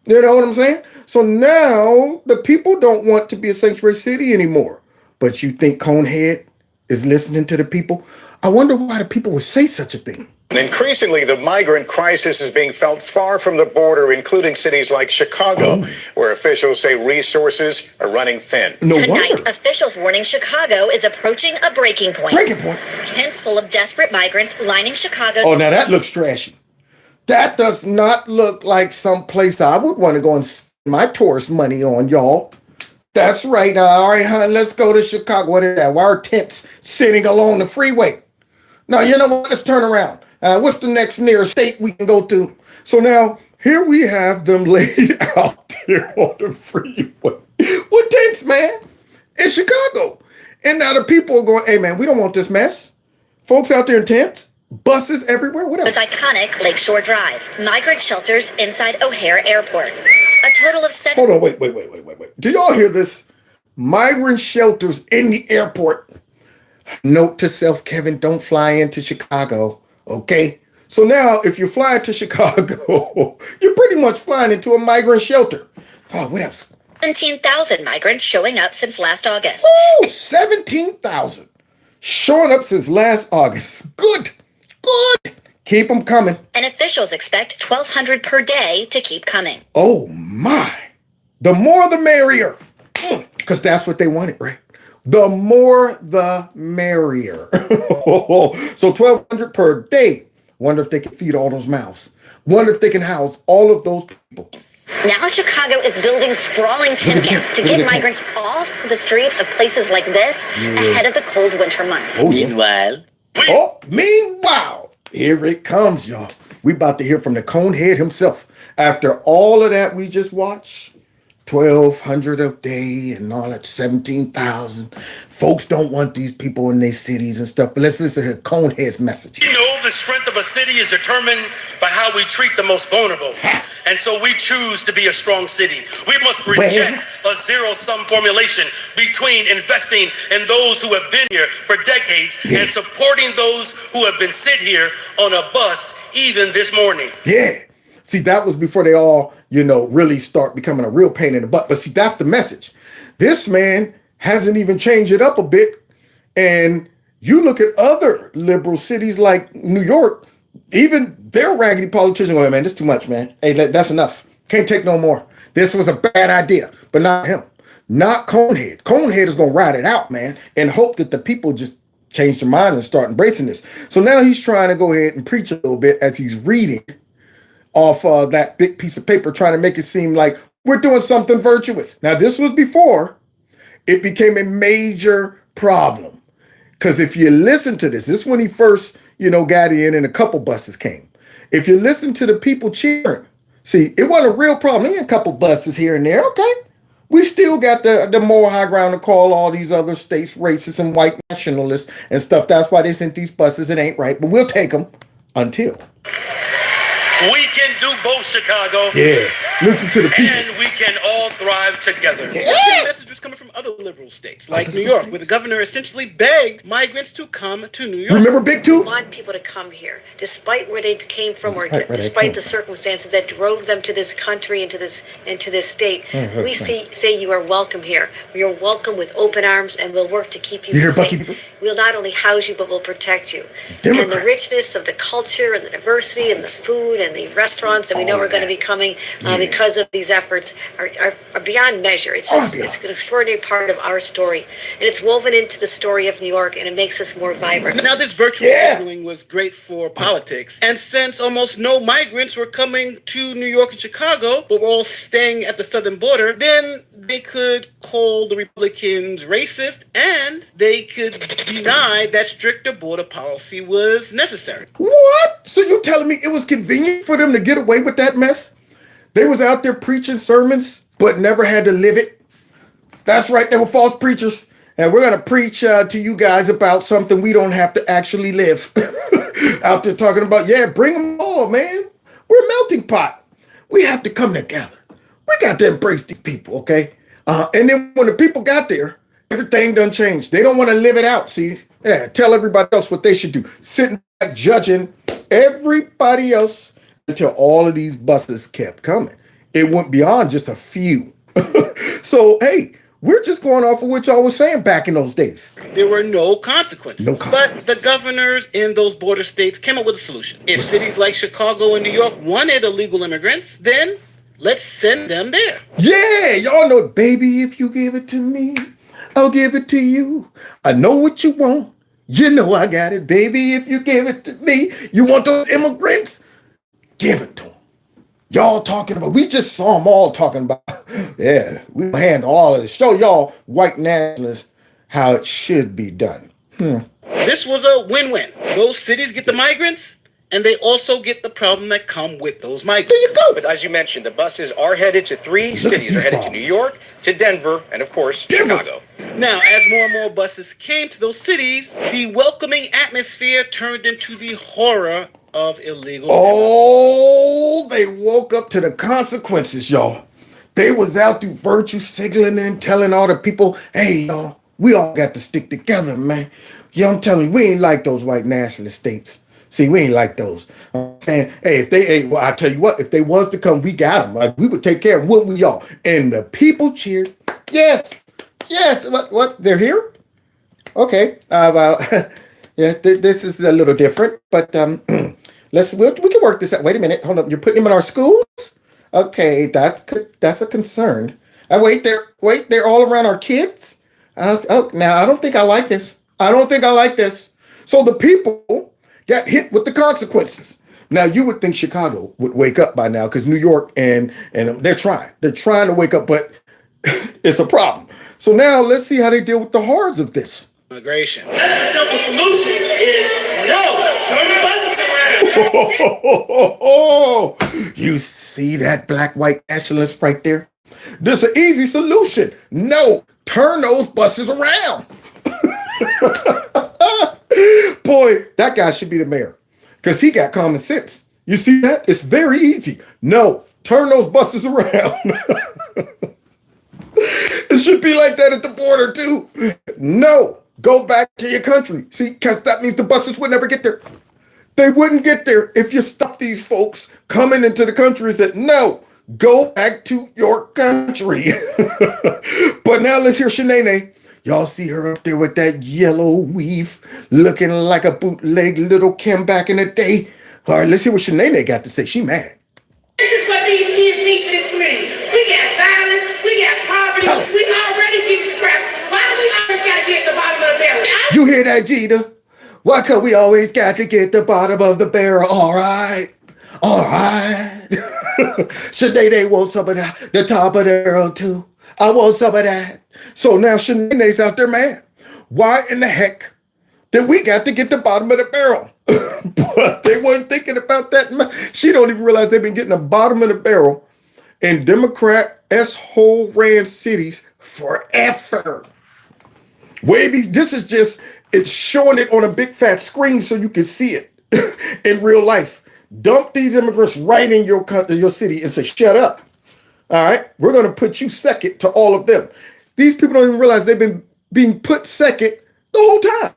You know what I'm saying? So now the people don't want to be a sanctuary city anymore. But you think Conehead is listening to the people? I wonder why the people would say such a thing. Increasingly, the migrant crisis is being felt far from the border, including cities like Chicago, where officials say resources are running thin. Tonight, officials warning Chicago is approaching a breaking point. Tents full of desperate migrants lining Chicago. Oh, now that looks trashy. That does not look like some place I would want to go and spend my tourist money on, y'all. That's right. All right, hon, let's go to Chicago. What is that? Why are tents sitting along the freeway? Now, you know what? Let's turn around. What's the next nearest state we can go to? So now, here we have them laid out there on the freeway. What tents, man? In Chicago. And now the people are going, hey, man, we don't want this mess. Folks out there in tents. Buses everywhere. What else? Was iconic Lakeshore Drive. Migrant shelters inside O'Hare Airport. A total of 7. Hold on, wait. Do y'all hear this? Migrant shelters in the airport. Note to self, Kevin, don't fly into Chicago. Okay? So now, if you're flying to Chicago, you're pretty much flying into a migrant shelter. Oh, what else? 17,000 migrants showing up since last August. Woo! 17,000 showing up since last August. Good. Keep them coming. And officials expect 1,200 per day to keep coming. Oh, my. The more the merrier. Because that's what they wanted, right? The more the merrier. So 1,200 per day. Wonder if they can feed all those mouths. Wonder if they can house all of those people. Now Chicago is building sprawling tent camps to get migrants off the streets of places like this ahead of the cold winter months. Oh, meanwhile, here it comes, y'all. We about to hear from the Conehead himself. After all of that we just watched, 1,200 a day and all that, 17,000. Folks don't want these people in their cities and stuff. But let's listen to Conehead's message. You know, the strength of a city is determined by how we treat the most vulnerable. And so we choose to be a strong city. We must reject a zero-sum formulation between investing in those who have been here for decades and supporting those who have been sit here on a bus even this morning. Yeah. See, that was before they all, really start becoming a real pain in the butt. But see, that's the message. This man hasn't even changed it up a bit. And you look at other liberal cities like New York, even their raggedy politicians go, hey, man, this is too much, man. Hey, that's enough. Can't take no more. This was a bad idea, but not him. Not Conehead. Conehead is going to ride it out, man, and hope that the people just change their mind and start embracing this. So now he's trying to go ahead and preach a little bit as he's reading off that big piece of paper, trying to make it seem like we're doing something virtuous. Now, this was before it became a major problem. Because if you listen to this is when he first, got in and a couple buses came. If you listen to the people cheering, see, it wasn't a real problem. There ain't a couple buses here and there, okay? We still got the moral high ground to call all these other states racist and white nationalists and stuff. That's why they sent these buses. It ain't right, but we'll take them until. We can do both, Chicago. Yeah, listen to the people. And we can all thrive together. Yeah. The message was coming from other liberal states, like New York, where the governor essentially begged migrants to come to New York. Remember Big Two? We want people to come here, despite where they came from, or despite the circumstances that drove them to this country and to this state. We say you are welcome here. We are welcome with open arms, and we'll work to keep you safe. We'll not only house you, but we'll protect you. And the richness of the culture and the diversity and the food and the restaurants that we know are going to be coming because of these efforts are beyond measure. It's an extraordinary part of our story, and it's woven into the story of New York, and it makes us more vibrant. Now, this virtual signaling was great for politics, and since almost no migrants were coming to New York and Chicago, but were all staying at the southern border, then they could call the Republicans racist, and they could deny that stricter border policy was necessary. What? So you telling me it was convenient for them to get away with that mess? They was out there preaching sermons, but never had to live it. That's right, they were false preachers. And we're going to preach to you guys about something we don't have to actually live. Out there talking about, yeah, bring them all, man. We're a melting pot. We have to come together. We got to embrace these people, okay? And then when the people got there, everything done changed. They don't want to live it out, see? Yeah, tell everybody else what they should do. Sitting back judging everybody else until all of these buses kept coming. It went beyond just a few. So, hey, we're just going off of what y'all was saying back in those days. There were no consequences. But the governors in those border states came up with a solution. If cities like Chicago and New York wanted illegal immigrants, then let's send them there. Yeah, y'all know, baby, if you give it to me, I'll give it to you. I know what you want. You know I got it, baby. If you give it to me, you want those immigrants? Give it to them. Y'all talking about, we just saw them all talking about, yeah, we handle all of this. Show y'all white nationalists how it should be done. This was a win-win. Those cities get the migrants, and they also get the problem that come with those migrants. There you go. But as you mentioned, the buses are headed to three cities. They're headed to New York, to Denver, and of course, Chicago. Now, as more and more buses came to those cities, the welcoming atmosphere turned into the horror of illegal. Oh, they woke up to the consequences, y'all. They was out through virtue signaling and telling all the people, hey, y'all, we all got to stick together, man. Yeah, I'm telling you, we ain't like those white nationalist states. See, we ain't like those. I'm saying, hey, well, I tell you what, if they was to come, we got them. Like, we would take care of them, wouldn't we, y'all? And the people cheered. Yes. What? They're here? Okay. Well, yeah, this is a little different, but we can work this out. Wait a minute. Hold up. You're putting them in our schools? Okay, that's a concern. They're all around our kids? Now, I don't think I like this. So the people got hit with the consequences. Now, you would think Chicago would wake up by now because New York and they're trying. They're trying to wake up, but it's a problem. So now let's see how they deal with the horrors of this. Immigration. That's a simple solution. No, turn the buses around. You see that black-white nationalist right there? This is an easy solution. No, turn those buses around. Boy, that guy should be the mayor because he got common sense. You see that? It's very easy. No, turn those buses around. It should be like that at the border too. No, go back to your country. See, because that means the buses would never get there. They wouldn't get there if you stop these folks coming into the country and said, no, go back to your country. But now let's hear Shanae. Y'all see her up there with that yellow weave looking like a bootleg little Kim back in the day. All right, let's hear what Shanae got to say. She mad. This is what these kids need for this community. We got violence, we got poverty, we already getting scrapped. Why do we always got to be at the bottom of the barrel? You hear that, Gita? Why can't we always got to get the bottom of the barrel? All right. Shanae, they want some of that, the top of the barrel too. I want some of that. So now Shanae's out there, man. Why in the heck did we got to get the bottom of the barrel? But they weren't thinking about that. She don't even realize they've been getting the bottom of the barrel in Democrat S-hole ran cities forever. This is just, it's showing it on a big fat screen so you can see it in real life. Dump these immigrants right in your city and say, shut up. All right, we're going to put you second to all of them. These people don't even realize they've been being put second the whole time.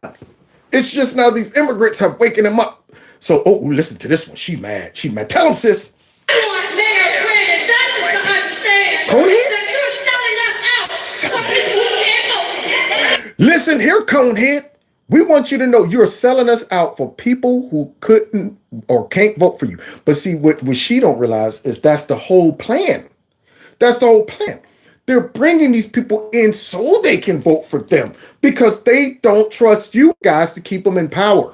It's just now these immigrants have waken them up. So, listen to this one. She mad. Tell them, sis. I want Mayor Brandon Johnson to understand that you're selling us out for people who can't vote. Listen here, Conehead. We want you to know you're selling us out for people who couldn't or can't vote for you. But see, what she don't realize is that's the whole plan. That's the whole plan. They're bringing these people in so they can vote for them because they don't trust you guys to keep them in power.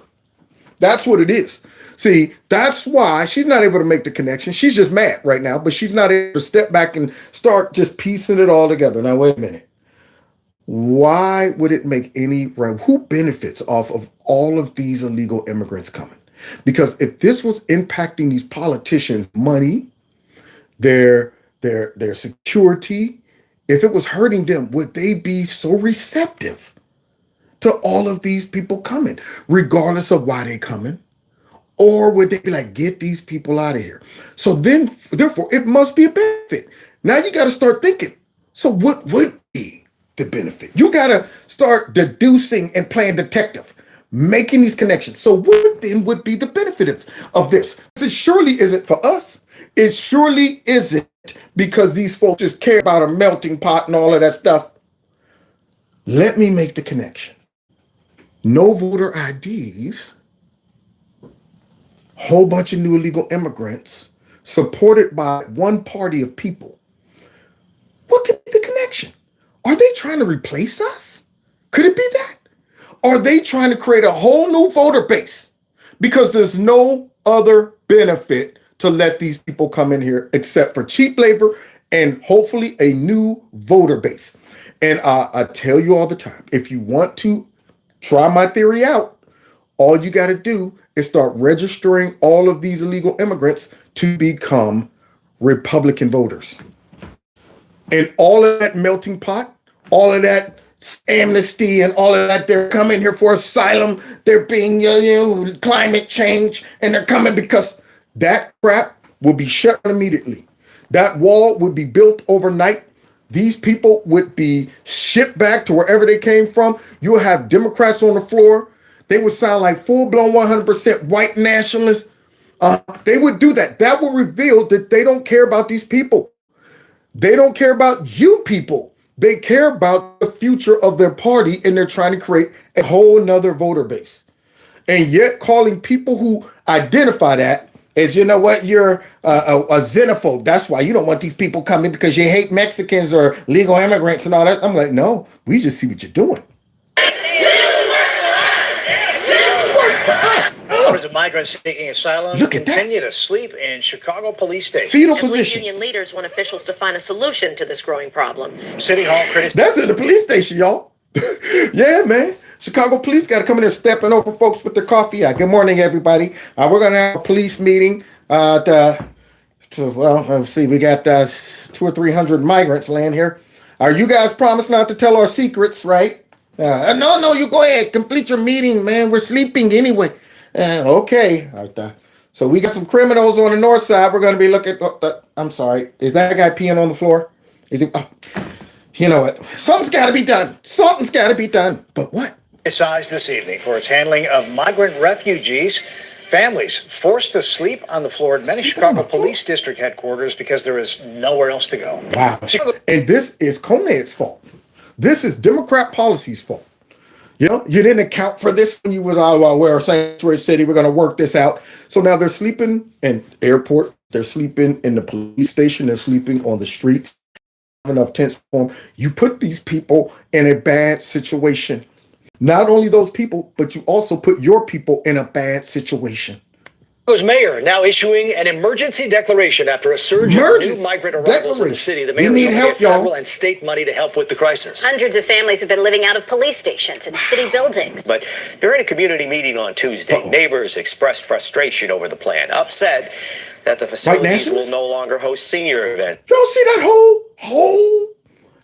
That's what it is. See, that's why she's not able to make the connection. She's just mad right now, but she's not able to step back and start just piecing it all together. Now, wait a minute. Why would it make any right? Who benefits off of all of these illegal immigrants coming? Because if this was impacting these politicians' money, their security, if it was hurting them, would they be so receptive to all of these people coming, regardless of why they coming? Or would they be like, get these people out of here? So then, therefore, it must be a benefit. Now you got to start thinking, so what would be the benefit? You got to start deducing and playing detective, making these connections. So what then would be the benefit of this? It surely isn't for us. It surely isn't because these folks just care about a melting pot and all of that stuff. Let me make the connection. No voter IDs, whole bunch of new illegal immigrants supported by one party of people. What could be the connection? Are they trying to replace us? Could it be that? Are they trying to create a whole new voter base? Because there's no other benefit to let these people come in here except for cheap labor and hopefully a new voter base. And I tell you all the time, if you want to try my theory out, all you got to do is start registering all of these illegal immigrants to become Republican voters. And all of that melting pot, all of that amnesty and all of that, they're coming here for asylum, they're being, climate change, and they're coming because that crap will be shut immediately. That wall would be built overnight. These people would be shipped back to wherever they came from. You'll have Democrats on the floor. They would sound like full-blown 100% white nationalists. They would do that. That will reveal that they don't care about these people. They don't care about you people. They care about the future of their party, and they're trying to create a whole nother voter base. And yet calling people who identify that as, you know what, you're a xenophobe. That's why you don't want these people coming because you hate Mexicans or legal immigrants and all that. I'm like, no, we just see what you're doing. Hundreds of migrants seeking asylum continue to sleep in Chicago police stations. Fetal Police positions. union leaders want officials to find a solution to this growing problem. City Hall critics. That's at the police station, y'all. Yeah, man. Chicago police got to come in there stepping over folks with their coffee. Good morning, everybody. We're going to have a police meeting. Let's see. We got 200 or 300 migrants laying here. You guys promised not to tell our secrets, right? No, you go ahead. Complete your meeting, man. We're sleeping anyway. Okay. So we got some criminals on the north side. We're going to be looking. I'm sorry. Is that guy peeing on the floor? Is he? You know what? Something's got to be done. Something's got to be done. But what? Criticized this evening for its handling of migrant refugees. Families forced to sleep on the floor at many Chicago Police District headquarters because there is nowhere else to go. Wow. And this is Conrad's fault. This is Democrat policy's fault. You know, you didn't account for this when you was we're a sanctuary city. We're going to work this out. So now they're sleeping in airport. They're sleeping in the police station. They're sleeping on the streets. Enough tents for them. You put these people in a bad situation. Not only those people, but you also put your people in a bad situation. Chicago's mayor now issuing an emergency declaration after a surge of new migrant arrivals in the city. The mayor is going to get federal and state money to help with the crisis. Hundreds of families have been living out of police stations and city buildings. But during a community meeting on Tuesday, neighbors expressed frustration over the plan, upset that the facilities will no longer host senior events. Y'all see that whole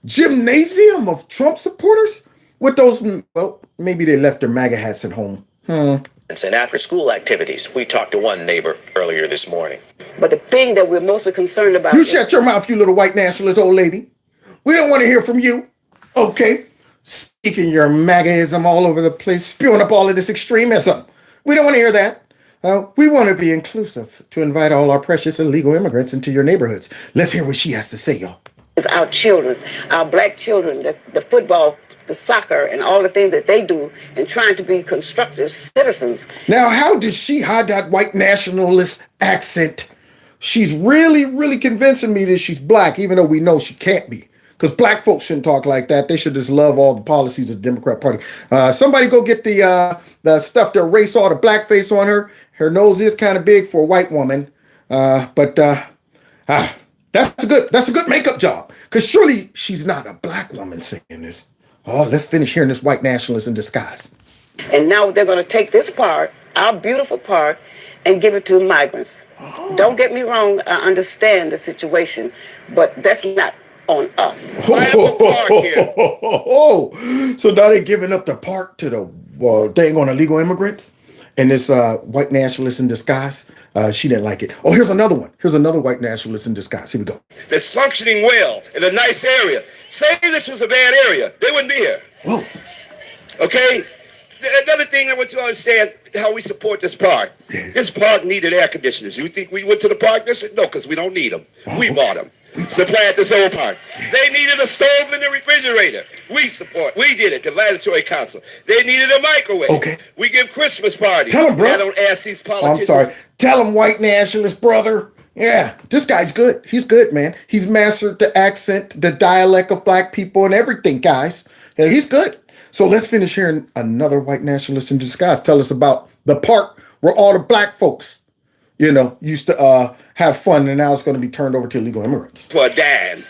gymnasium of Trump supporters with those? Well, maybe they left their MAGA hats at home. And after-school activities. We talked to one neighbor earlier this morning. But the thing that we're mostly concerned about... You shut your mouth, you little white nationalist old lady. We don't want to hear from you. Okay? Speaking your MAGAism all over the place, spewing up all of this extremism. We don't want to hear that. We want to be inclusive, to invite all our precious illegal immigrants into your neighborhoods. Let's hear what she has to say, y'all. It's our children, our black children, the football, the soccer, and all the things that they do, and trying to be constructive citizens. Now, how does she hide that white nationalist accent? She's really, really convincing me that she's black, even though we know she can't be. Because black folks shouldn't talk like that. They should just love all the policies of the Democrat Party. Somebody go get the stuff to erase all the blackface on her. Her nose is kind of big for a white woman. But that's a good makeup job. Because surely she's not a black woman saying this. Oh, let's finish hearing this white nationalist in disguise. And now they're going to take this park, our beautiful park, and give it to migrants. Don't get me wrong, I understand the situation, but that's not on us. So now they giving up the park to the dang on illegal immigrants, and this white nationalist in disguise. She didn't like it. Oh, here's another one. Here's another white nationalist in disguise. Here we go. That's functioning well in a nice area. Say this was a bad area, they wouldn't be here. Whoa. Okay. Another thing I want you to understand how we support this park. Yeah. This park needed air conditioners. You think we went to the park this? No, because we don't need them. We bought them. Supplied this old park. They needed a stove and a refrigerator. We support. We did it. The Laboratory Council. They needed a microwave. Okay. We give Christmas parties. Tell them, bro. I don't ask these politicians. I'm sorry. Tell him, white nationalist brother. Yeah, this guy's good. He's good, man. He's mastered the accent, the dialect of black people and everything, guys. Yeah, he's good. So let's finish hearing another white nationalist in disguise tell us about the park where all the black folks, used to have fun, and now it's going to be turned over to illegal immigrants. For a dime.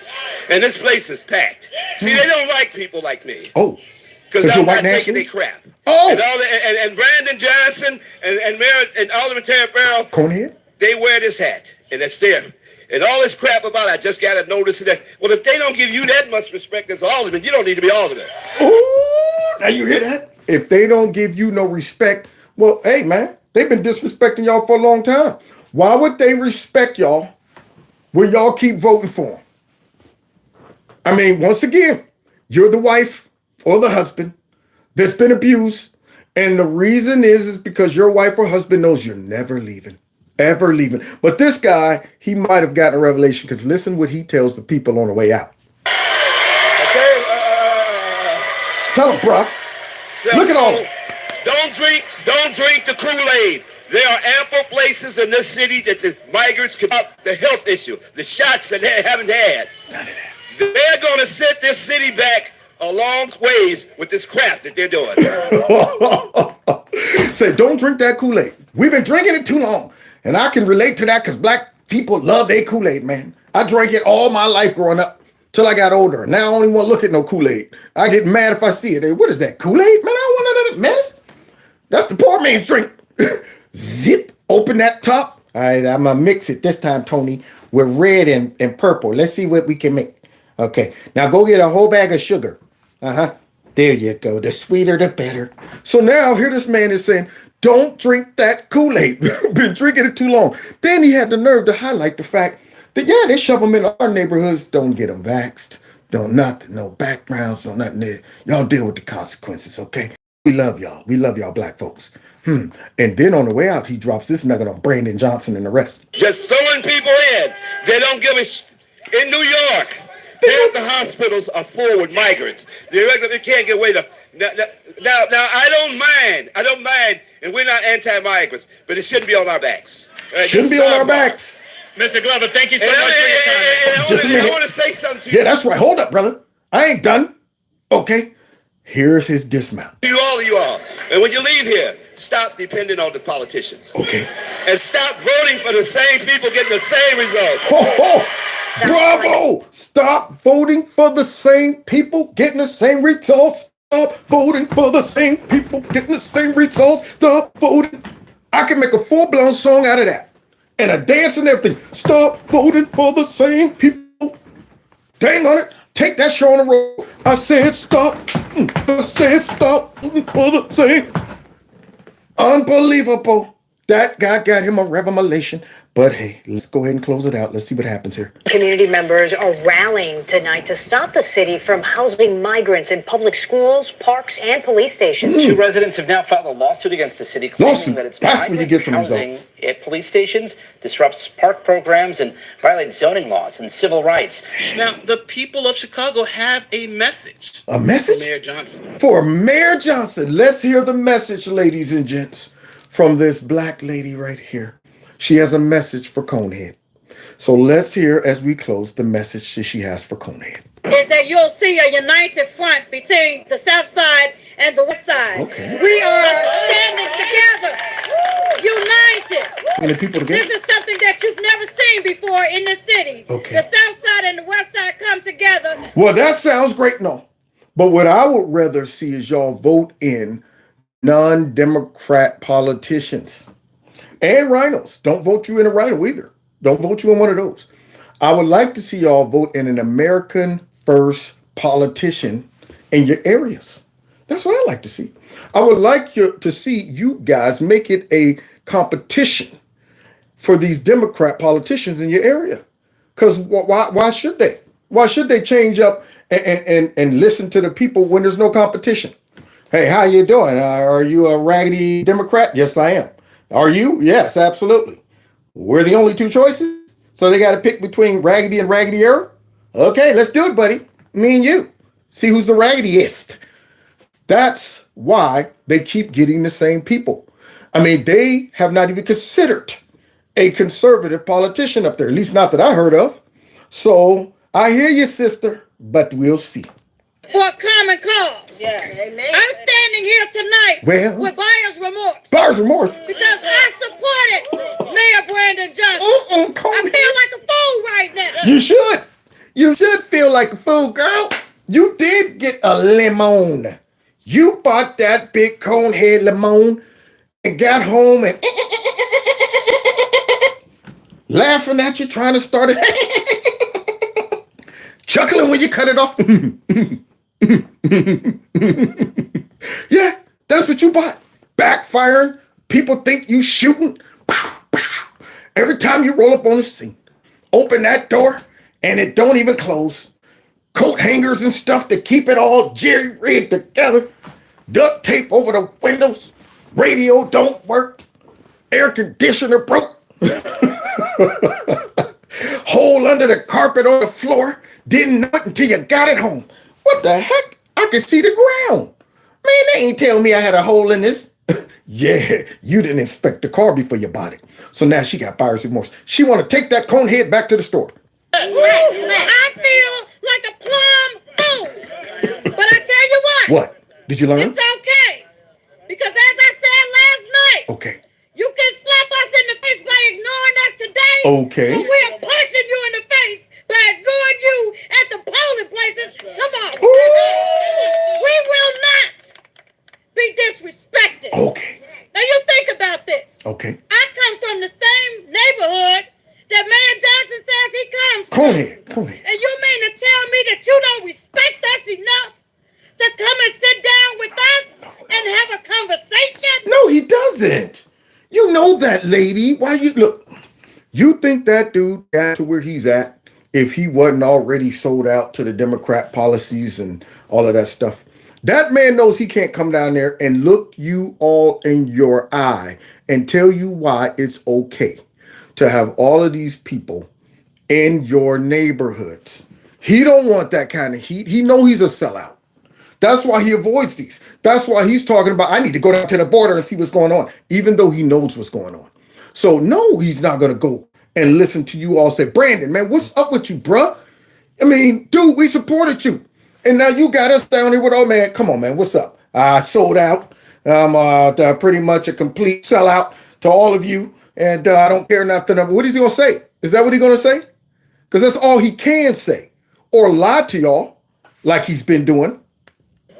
And this place is packed. See, they don't like people like me. Oh. Because I'm not taking their crap. Oh. And Brandon Johnson and Mayor and Alderman Terry Farrell. Conehead? They wear this hat, and that's them. And all this crap about I just got to notice that. Well, if they don't give you that much respect as alderman, you don't need to be alderman. Ooh, now you hear that? If they don't give you no respect, well, hey, man, they've been disrespecting y'all for a long time. Why would they respect y'all when y'all keep voting for them? I mean, once again, you're the wife or the husband that's been abused. And the reason is because your wife or husband knows you're never leaving. Ever leaving. But this guy, he might have gotten a revelation, because listen what he tells the people on the way out. Okay, tell him, bro. Look at all. Don't drink the Kool-Aid. There are ample places in this city that the migrants can up the health issue, the shots that they haven't had. None of that. They're going to set this city back a long ways with this crap that they're doing. Say, don't drink that Kool-Aid. We've been drinking it too long. And I can relate to that because black people love their Kool-Aid, man. I drank it all my life growing up till I got older. Now I don't even want to look at no Kool-Aid. I get mad if I see it. Hey, what is that, Kool-Aid? Man, I don't want none of that mess. That's the poor man's drink. Zip, open that top. All right, I'm going to mix it this time, Tony, with red and purple. Let's see what we can make. Okay, now go get a whole bag of sugar. There you go. The sweeter, the better. So now here this man is saying, don't drink that Kool-Aid. Been drinking it too long. Then he had the nerve to highlight the fact that, yeah, they shove them in our neighborhoods. Don't get them vaxxed. Don't nothing. No backgrounds. No nothing there. Y'all deal with the consequences, okay? We love y'all. We love y'all black folks. And then on the way out, he drops this nugget on Brandon Johnson and the rest. Just throwing people in. They don't give a in New York. Half the hospitals are full with migrants. They can't get away. Now, I don't mind, and we're not anti-migrants, but it shouldn't be on our backs. Shouldn't be on our backs. Mr. Glover, thank you so much for your comment. Just a minute. I want to say something to you. Yeah, that's right. Hold up, brother. I ain't done. Okay. Here's his dismount. All of you all. And when you leave here, stop depending on the politicians. Okay. And stop voting for the same people getting the same results. Ho. Bravo! Stop voting for the same people getting the same results. Stop voting for the same people getting the same results. Stop voting. I can make a full-blown song out of that. And a dance and everything. Stop voting for the same people. Dang on it. Take that show on the road. I said stop. I said stop voting for the same. Unbelievable. That guy got him a revelation. But hey, let's go ahead and close it out. Let's see what happens here. Community members are rallying tonight to stop the city from housing migrants in public schools, parks, and police stations. Two residents have now filed a lawsuit against the city, claiming that its migrant housing at police stations disrupts park programs and violates zoning laws and civil rights. Now, the people of Chicago have a message. A message? For Mayor Johnson. For Mayor Johnson. Let's hear the message, ladies and gents, from this black lady right here. She has a message for Conehead. So let's hear as we close the message that she has for Conehead. Is that you'll see a united front between the South Side and the West Side. Okay. We are standing together, united. Many people together? This is something that you've never seen before in the city. Okay. The South Side and the West Side come together. Well, that sounds great, no. But what I would rather see is y'all vote in non-Democrat politicians. And rhinos. Don't vote you in a rhino either. Don't vote you in one of those. I would like to see y'all vote in an American first politician in your areas. That's what I like to see. I would like to see you guys make it a competition for these Democrat politicians in your area. Because why should they? Why should they change up and listen to the people when there's no competition? Hey, how you doing? Are you a raggedy Democrat? Yes, I am. Are you? Yes, absolutely. We're the only two choices. So they got to pick between raggedy and raggedier. Okay, let's do it, buddy. Me and you. See who's the raggediest. That's why they keep getting the same people. I mean, they have not even considered a conservative politician up there, at least not that I heard of. So I hear you, sister, but we'll see. For a common cause. Yeah, amen. I'm standing here tonight with buyer's remorse. Buyer's remorse? Because I supported Mayor Brandon Johnson. I feel like a fool right now. You should. You should feel like a fool, girl. You did get a lemon. You bought that big conehead lemon and got home and laughing at you, trying to start it. Chuckling when you cut it off. Yeah, that's what you bought. Backfiring. People think you shooting. Every time you roll up on the scene, open that door and it don't even close. Coat hangers and stuff to keep it all jerry-rigged together. Duct tape over the windows. Radio don't work. Air conditioner broke. Hole under the carpet on the floor. Didn't know it until you got it home. What the heck? I can see the ground. Man, they ain't tell me I had a hole in this. Yeah, you didn't inspect the car before you bought it. So now she got buyer's remorse. She want to take that cone head back to the store. I feel like a plum fool. But I tell you what. What? Did you learn? It's okay. Because as I said last night. Okay. You can slap us in the face by ignoring us today. Okay. But we are punching you in the face by ignoring you at the polling places tomorrow. Ooh. We will not be disrespected. Okay. Now you think about this. Okay. I come from the same neighborhood that Mayor Johnson says he comes from. Conehead. And you mean to tell me that you don't respect us enough to come and sit down with us and have a conversation? No, he doesn't. You know that, lady. Why you look? You think that dude got to where he's at if he wasn't already sold out to the Democrat policies and all of that stuff? That man knows he can't come down there and look you all in your eye and tell you why it's okay to have all of these people in your neighborhoods. He don't want that kind of heat. He know he's a sellout. That's why he avoids these. That's why he's talking about, I need to go down to the border and see what's going on, even though he knows what's going on. So no, he's not going to go and listen to you all say, Brandon, man, what's up with you, bruh? I mean, dude, we supported you. And now you got us down here with, oh, man, come on, man, what's up? I sold out. I'm pretty much a complete sellout to all of you. And I don't care nothing. What is he going to say? Is that what he's going to say? Because that's all he can say. Or lie to y'all like he's been doing.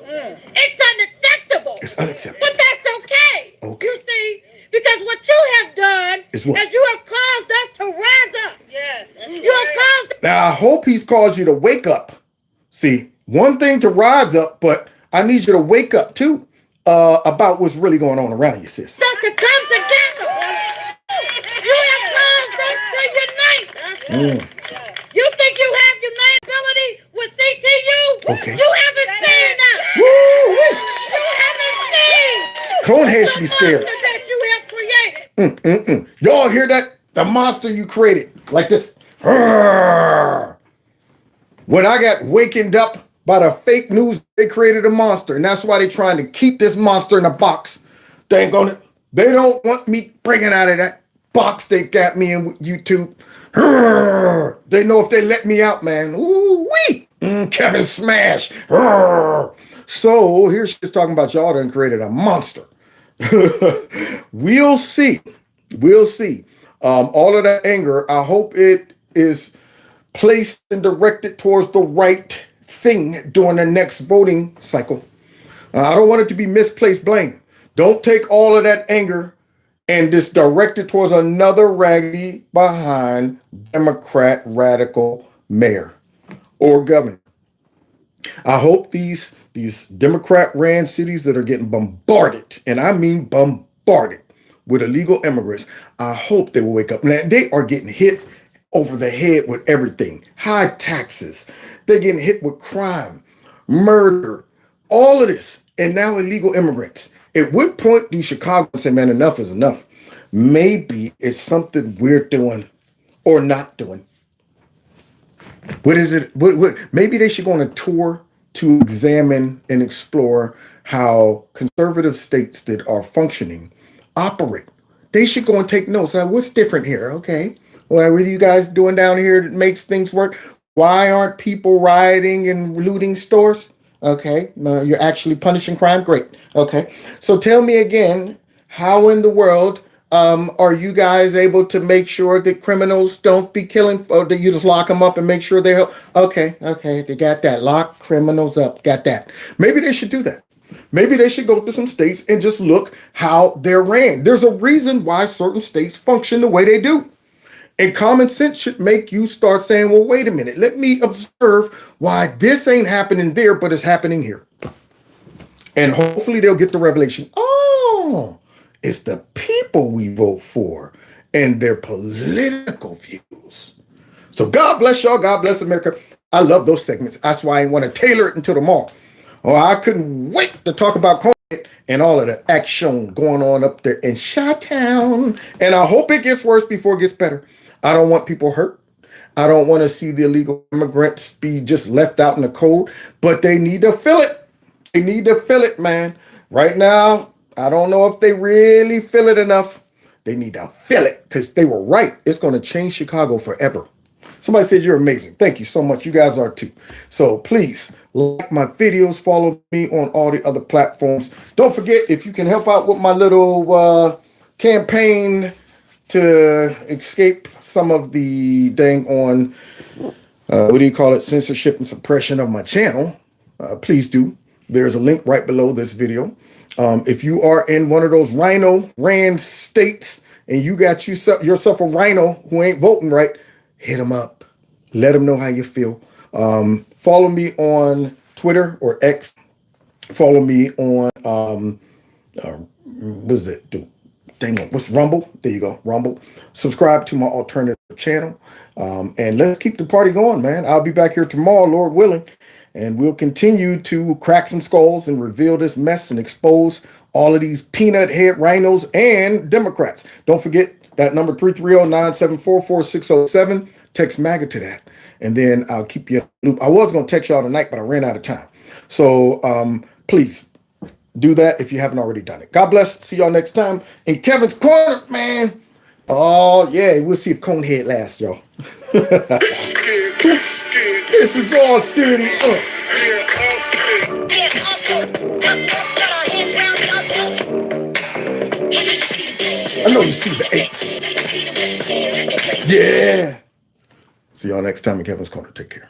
It's unacceptable. It's unacceptable. But that's okay. You see, because what you have done is you have caused us to rise up. Yes. You have caused. Now, I hope he's caused you to wake up. See, one thing to rise up, but I need you to wake up too about what's really going on around you, sis. Just to come together. You have caused us to unite. You think you have unitability with CTU? Okay. You haven't seen us. Woo! You haven't seen Conehead should be scared. the monster that you have created. Y'all hear that? The monster you created. Like this. When I got wakened up by the fake news, they created a monster. And that's why they're trying to keep this monster in a box. They don't want me bringing out of that box they got me in with YouTube. They know if they let me out, man. Ooh-wee. Kevin Smash. So here she's talking about y'all done created a monster. We'll see. We'll see. All of that anger, I hope it is placed and directed towards the right thing during the next voting cycle. I don't want it to be misplaced blame. Don't take all of that anger and it's directed towards another raggedy behind Democrat radical mayor or governor. I hope these Democrat ran cities that are getting bombarded, and I mean bombarded with illegal immigrants, I hope they will wake up. Now, they are getting hit over the head with everything. High taxes. They're getting hit with crime, murder, all of this, and now illegal immigrants. At what point do Chicago say, man, enough is enough? Maybe it's something we're doing or not doing. What is it? Maybe they should go on a tour to examine and explore how conservative states that are functioning operate. They should go and take notes. What's different here? Okay. Well, what are you guys doing down here that makes things work? Why aren't people rioting and looting stores? Okay. No, you're actually punishing crime? Great. Okay. So tell me again, how in the world are you guys able to make sure that criminals don't be killing, or that you just lock them up and make sure they're okay? They got that. Lock criminals up. Got that. Maybe they should do that. Maybe they should go to some states and just look how they're ran. There's a reason why certain states function the way they do. And common sense should make you start saying, well, wait a minute. Let me observe why this ain't happening there, but it's happening here. And hopefully they'll get the revelation. Oh, it's the people we vote for and their political views. So God bless y'all. God bless America. I love those segments. That's why I want to tailor it until tomorrow. Oh, I couldn't wait to talk about COVID and all of the action going on up there in Chi-Town. And I hope it gets worse before it gets better. I don't want people hurt. I don't want to see the illegal immigrants be just left out in the cold, but they need to feel it. They need to feel it, man. Right now, I don't know if they really feel it enough. They need to feel it because they were right. It's going to change Chicago forever. Somebody said you're amazing. Thank you so much. You guys are too. So please like my videos. Follow me on all the other platforms. Don't forget, if you can help out with my little campaign to escape some of the dang on, what do you call it, censorship and suppression of my channel, please do. There's a link right below this video. If you are in one of those rhino ran states and you got yourself a rhino who ain't voting right, hit them up. Let them know how you feel. Follow me on Twitter or X. Follow me on, what is it? What's Rumble? There you go, Rumble. Subscribe to my alternative channel. And let's keep the party going, man. I'll be back here tomorrow, Lord willing. And we'll continue to crack some skulls and reveal this mess and expose all of these peanut head rhinos and Democrats. Don't forget that number 330-974-4607. Text MAGA to that. And then I'll keep you in the loop. I was going to text y'all tonight, but I ran out of time. So please do that if you haven't already done it. God bless. See y'all next time. In Kevin's Corner, man. Oh, yeah. We'll see if Conehead lasts, y'all. This is all city. I know you see the apes. Yeah. See y'all next time in Kevin's Corner. Take care.